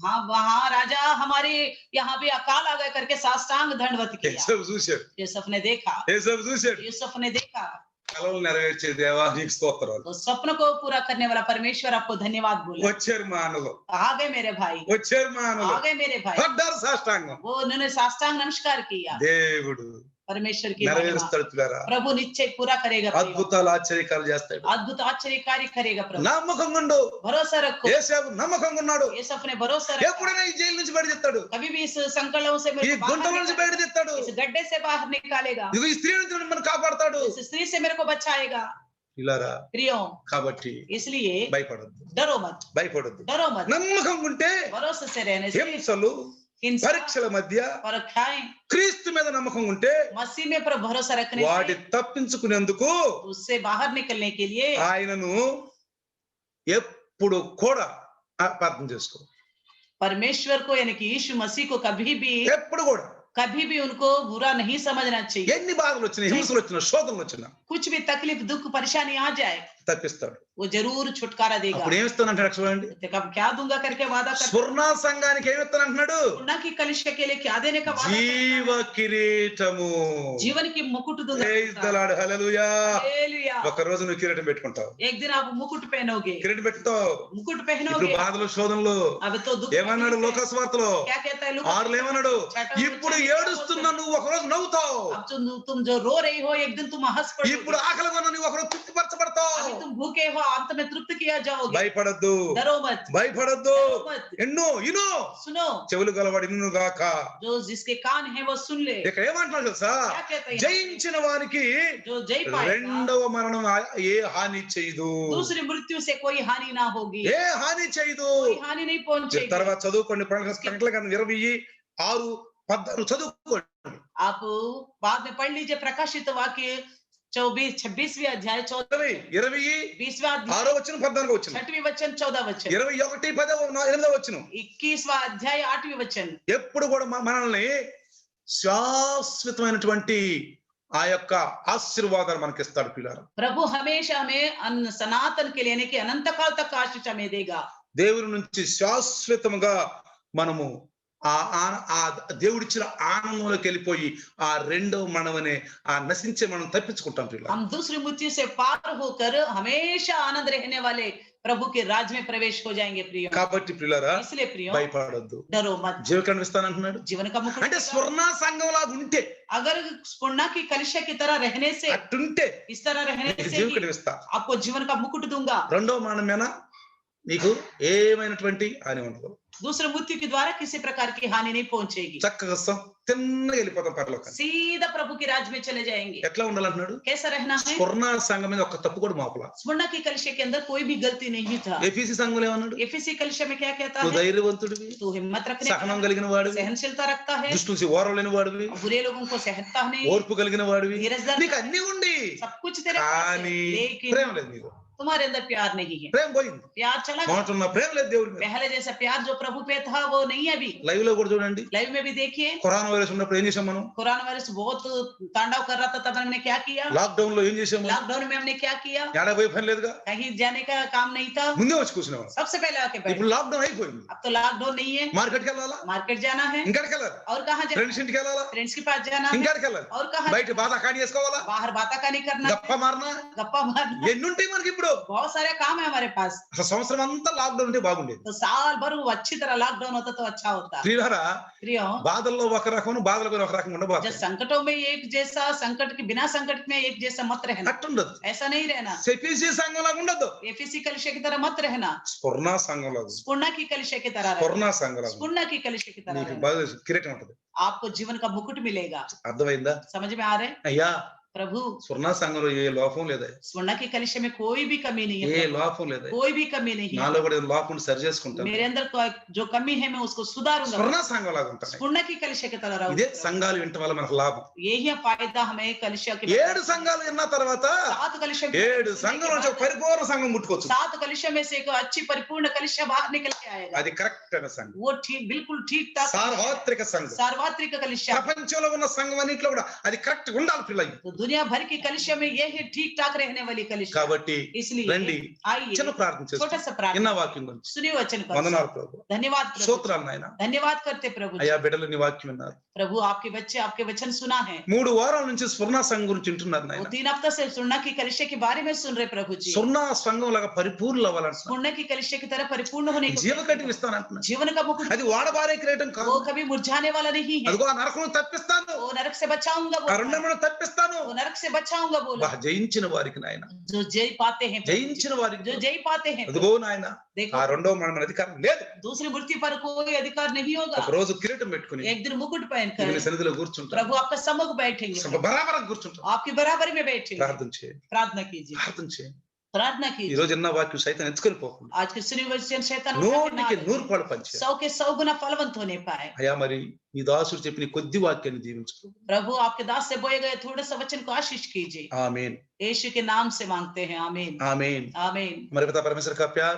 हाँ वहाँ राजा हमारे यहाँ भी अकाल आ गए करके साष्टांग दंडवत किया। యేసపు చూశాడు. यूसुफ ने देखा, యేసపు చూశాడు. यूसुफ ने देखा। కలలు నెరవేర్చే దేవా నీకు స్తోత్రాలు. तो स्वप्न को पूरा करने वाला परमेश्वर आपको धन्यवाद बोला। వచ్చారు మా అన్నలు, आ गए मेरे भाई, వచ్చారు మా అన్నలు, आ गए मेरे भाई। పడ్డారు సాష్టాంగం. वो उन्होंने साष्टांग नमस्कार किया। దేవుడు परमेश्वर की महिमा। నెరవేరుస్తాడు పిల్లరా. प्रभु निश्चय पूरा करेगा, అద్భుతాలు ఆశ్చర్యకాలు చేస్తాడు. अद्भुत आश्चर्य कार्य करेगा प्रभु। నమ్మకంగా ఉండు. भरोसा रखो। యేసేపు నమ్మకంగా ఉన్నాడు. यूसुफ ने भरोसा रखा। ఎప్పుడైనా ఈ జైలు నుంచి బయట తెస్తాడు, कभी भी इस संकटों से ఈ मेरे को గుంట बाहर నుంచి బయట निकालेगा, తెస్తాడు, इस गड्ढे से बाहर निकालेगा, ఇదిగో ఈ స్త్రీ నుంచి మనం కాపాడతాడు. इस स्त्री से मेरे को बचाएगा। ఇలారా प्रियों, కాబట్టి इसलिए భయపడొద్దు, डरो मत, భయపడొద్దు. डरो मत। నమ్మకంగా ఉంటే भरोसे से रहने से హింసలు हिंसा పరీక్షల మధ్య परीक्षाएं క్రీస్తు మీద నమ్మకం ఉంటే मसीह में पर भरोसा रखने వాటి से తప్పించుకునేందుకు उससे बाहर निकलने के लिए ఆయనను ఎప్పుడు కూడా ప్రార్థన చేసుకో. परमेश्वर को यानी कि यीशु मसीह को ఎప్పుడు కూడా कभी भी उनको बुरा नहीं समझना चाहिए। ఎన్ని బాధలు వచ్చినా, హింసలు వచ్చినా, శోధనలు వచ్చినా कुछ भी तकलीफ दुख परेशानी आ जाए తప్పిస్తాడు. वो जरूर छुटकारा देगा। అప్పుడు ఏమిస్తానంటాడు చూడండి. तो कब क्या दूंगा करके वादा कर, స్వర్ణ సంఘానికి ఏమిస్తానంటున్నాడు? ना कि कलिसिया के लिए क्या देने का वादा జీవ करता है? కిరీటము. जीवन की मुकुट दूंगा। Praise the Lord, hallelujah. Hallelujah. ఒక రోజు నువ్వు కిరీటం పెట్టుకుంటావు, एक दिन आप मुकुट पहनोगे, కిరీటం పెట్టుతావు. मुकुट ఇప్పుడు पहनोगे। బాధలు శోధనలు अब तो दुख ఏమన్నాడు तकलीफ है। లోకస్వార్తలో क्या कहता है लोग? 6 ఏమన్నాడు? ఇప్పుడు ఏడుస్తున్నా నువ్వు ఒక రోజు నవ్వుతావు, अब तुम जो रो रही हो एक दिन तुम हंस ఇప్పుడు पड़ोगे, ఆకలిగా ఉన్నా నువ్వు ఒక రోజు తృప్తిపరచబడతావు. अभी तुम भूखे हो अंत में तृप्त किया जाओगे। భయపడద్దు, डरो मत, భయపడద్దు. डरो मत। ఎన్నో ఇను सुनो, చెవులు గలవాడు ఇన్ను గాక. जो जिसके कान है वो सुन ले। ఇక్కడ ఏమంటున్నాడు తెలుసా? क्या कहते हैं? జయించిన వారికి जो जय पाएगा రెండవ మరణం ఏ హాని చేయదు, दूसरी मृत्यु से कोई हानि ना होगी, ఏ హాని చేయదు. कोई हानि नहीं पहुंचेगी। తర్వాత చదువుకోండి, ప్రకటనల గ్రంథం 26:6-14 చదువుకోండి. आप बाद में पढ़ लीजिए प्रकाशित वाक्य 26वीं अध्याय 20:20 20वां 6వ వచనం 14వ వచనం, 6वीं वचन 14 वचन, 21:8వ వచనం. 21वां अध्याय 8वीं वचन। ఎప్పుడు కూడా మనల్ని శాశ్వతమైనటువంటి ఆ యొక్క ఆశీర్వాదాలు మనకి ఇస్తాడు పిల్లారా. प्रभु हमेशा हमें सनातन के लेने की अनंत काल तक आशीष हमें देगा। దేవుని నుంచి శాశ్వతముగా మనము ఆ దేవుడిచ్చిన ఆనందంలోకి వెళ్ళిపోయి ఆ రెండవ మనవనే ఆ నశించే మనం తప్పించుకుంటాం పిల్లలు. हम दूसरी मृत्यु से पार होकर हमेशा आनंद रहने वाले प्रभु के राज में प्रवेश हो जाएंगे प्रियो। కాబట్టి పిల్లరా इसलिए प्रियो భయపడొద్దు, डरो मत, జీవకరణ ఇస్తానంటున్నాడు. जीवन का मुकुट అంటే देगा। స్వర్ణ సంఘం లాగా ఉంటే, अगर स्वर्णा की कलिशा की तरह रहने से, అట్టుంటే इस तरह रहने से జీవకరణ ही ఇస్తా. आपको जीवन का मुकुट दूंगा। రెండవ మరణమేనా నీకు ఏమైనటువంటి హాని ఉండదు. दूसरे मृत्यु के द्वारा किसी प्रकार की हानि नहीं पहुंचेगी, చక్కగా తిన్నగా వెళ్ళిపోతాం పరలోకానికి. सीधा प्रभु के राज में चले जाएंगे। ఎట్లా ఉండాలంటున్నాడు? कैसा रहना है? స్వర్ణ సంఘం మీద ఒక్క తప్పు కూడా మాపలా. स्वर्णा की कलिशा के अंदर कोई भी गलती नहीं था। ఎఫీసీ సంఘంలో ఏమన్నాడు? एफएसी कलिशा में क्या कहता నువ్వు है? ధైర్యవంతుడివి, तू हिम्मत रखने సహనం वाला, కలిగిన వాడివి, सहनशीलता रखता है, దుష్టుని ఓర్వలేని వాడివి, बुरे लोगों को सहता नहीं, ఓర్పు కలిగిన వాడివి, धीरजदार, నీకు అన్ని ఉండి सब कुछ तेरे पास है, కానీ लेकिन ప్రేమ లేదు నీకు. तुम्हारे अंदर प्यार नहीं है। ప్రేమ పోయింది. प्यार चला गया। మొదట ఉన్న ప్రేమ లేదు దేవుడి మీద. पहले जैसा प्यार जो प्रभु पे था वो नहीं है अभी। లైవ్ లో కూడా చూడండి, लाइव में भी देखिए, కరోనా వైరస్ ఉన్నప్పుడు ఏం చేసాం మనం? कोरोना वायरस बहुत तांडव कर रहा था, तब हमने क्या किया? లాక్డౌన్ లో ఏం చేసాము? लॉकडाउन में हमने क्या किया? ఏడా పోయి పని లేదుగా, कहीं जाने का काम नहीं था, ముందే వచ్చి కూర్చున్నాం. सबसे पहले आके बैठे। ఇప్పుడు లాక్డౌన్ అయిపోయింది, अब तो लॉकडाउन नहीं है, మార్కెట్కి వెళ్ళాలా, मार्केट जाना है, ఇంకాడికి వెళ్ళాలి, और कहाँ जाना? ఫ్రెండ్స్ ఇంటికి వెళ్ళాలా, फ्रेंड्स के पास जाना है, ఇంకాడికి వెళ్ళాలి, और कहाँ? బయట బాధ కాని చేసుకోవాలా, बाहर बाताकानी करना, గప్ప మారనా, गप्पा मारना, ఎన్ని ఉంటాయి మనకి ఇప్పుడు? बहुत सारे काम है हमारे पास। అసలు సంవత్సరం అంతా లాక్డౌన్ ఉంటే బాగుండేది. तो साल भर वो अच्छे अच्छी तरह लॉकडाउन होता तो अच्छा होता। ప్రియులారా प्रियो, బాధల్లో ఒక రకం బాధలకు ఒక రకంగా जब ఉండబోతుంది संकटों में एक जैसा, संकट के बिना संकट में एक जैसा मत रहना, అట్టుండదు ऐसा नहीं रहना। సెపిసి సంఘంలాగా ఉండదు एफएसी कलीसिया की तरह मत रहना, స్ఫుర్ణ సంఘంలాగా ఉంది. स्पुर्णा की कलीसिया की तरह रहना, స్ఫుర్ణ సంఘంలాగా ఉంది. स्पुर्णा की कलीसिया की तरह నీకు रहना। బాగా కిరీటం ఉంటది. आपको जीवन का मुकुट मिलेगा। అర్థమైందా? समझ में आ रहे हैं? అయ్యా प्रभु, స్ఫుర్ణ సంఘంలో ఏ లోపం లేదా, स्पुर्णा की कलीसिया में कोई भी कमी नहीं ఏ है, లోపం లేదా. कोई भी कमी नहीं है। నాలో కూడా ఏదో లోపం ఉంటే సరి చేసుకుంటాను. मेरे अंदर जो कमी है मैं उसको सुधारूंगा। స్ఫుర్ణ సంఘంలాగా ఉంటాను. स्पुर्णा की कलीसिया की तरह ఇదే रहूंगा। సంఘాలు వినటం వల్ల మనకు లాభం. यही है फायदा हमें कलीसिया के। 7 సంఘాలు విన్న తర్వాత 7 कलीसिया 7 సంఘాల నుంచి ఒక పరిపూర్ణ సంఘం ముట్టుకోవచ్చు. 7 कलीसिया में से एक अच्छी परिपूर्ण कलीसिया बाहर निकल के आएगा। అది కరెక్ట్ అయిన సంఘం, वो ठीक, बिल्कुल ठीक ठाक సార్వత్రిక సంఘం. सार्वत्रिक कलीसिया। ప్రపంచంలో ఉన్న సంఘం అన్నింటిలో కూడా అది కరెక్ట్ ఉండాలి పిల్లలు. तो दुनिया भर की कलीसिया में ये है ठीक ठाक रहने वाली कलीसिया। కాబట్టి इसलिए రండి आइए చిన్న ప్రార్థన छोटा చేసుకుందాం. सा प्रार्थना, నిన్న వాక్యం గురించి सुनिए वचन को। వందనాలు ప్రభు, धन्यवाद प्रभु, స్తోత్రాలు నాయన. धन्यवाद करते प्रभु जी। అయ్యా బిడ్డలు నీ వాక్యం విన్నారు. प्रभु आपके बच्चे आपके वचन सुना है। 3 వారాల నుంచి స్వర్ణ సంఘం గురించి వింటున్నారు वो నాయన. 3 हफ्ता से सुनना की कलीसिया के बारे में सुन रहे प्रभु जी। స్వర్ణ సంఘం లాగా పరిపూర్ణ అవ్వాలంటున్నారు. सुनना की कलीसिया की तरह परिपूर्ण होने को జీవకట్టి ఇస్తానంటున్నారు. जीवन का मुकुट అది వాడబారే కిరీటం కాదు. वो कभी मुरझाने वाला नहीं है। అదిగో ఆ నరకం తప్పిస్తాను, वो नरक से बचाऊंगा ఆ बोला, రెండమను తప్పిస్తాను. वो नरक से बचाऊंगा बोला। జయించిన వారికి నాయన, जो जय पाते हैं, జయించిన వారికి जो जय पाते हैं, అదిగో నాయన देखो ఆ రెండో మన అధికారం లేదు. दूसरी मूर्ति पर कोई अधिकार नहीं होगा। ఒక రోజు కిరీటం పెట్టుకుని एक दिन मुकुट पहनकर నీ సన్నిధిలో కూర్చుంటారు. प्रभु आपका सम्मुख बैठेंगे, బరాబర్ కూర్చుంటారు. आपकी बराबरी में बैठेंगे। ప్రార్థన చేయండి, प्रार्थना कीजिए, ప్రార్థన చేయండి. प्रार्थना ఈ कीजिए। రోజు ఎన్న వాక్యం సైతం ఎంచుకొని పోకుండా आज के सुनी वचन शैतान उठा के ना 100కి ले, 100 పాలు పంచారు. 100 के 100 गुना फलवंत होने पाए। అయ్యా మరి నీ దాసుడు చెప్పిన ఈ కొద్ది వాక్యాన్ని దీవించు. प्रभु आपके दास से बोए गए थोड़े सा वचन को आशीष कीजिए। आमीन, यीशु के नाम से मांगते हैं, आमीन आमीन. आमीन। हमारे पिता परमेश्वर का प्यार,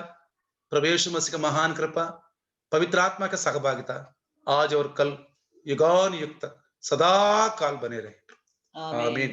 प्रभु यीशु मसीह का महान कृपा, पवित्र आत्मा का सहभागिता आज और कल युगान युग तक सदा काल बने रहे। आमीन।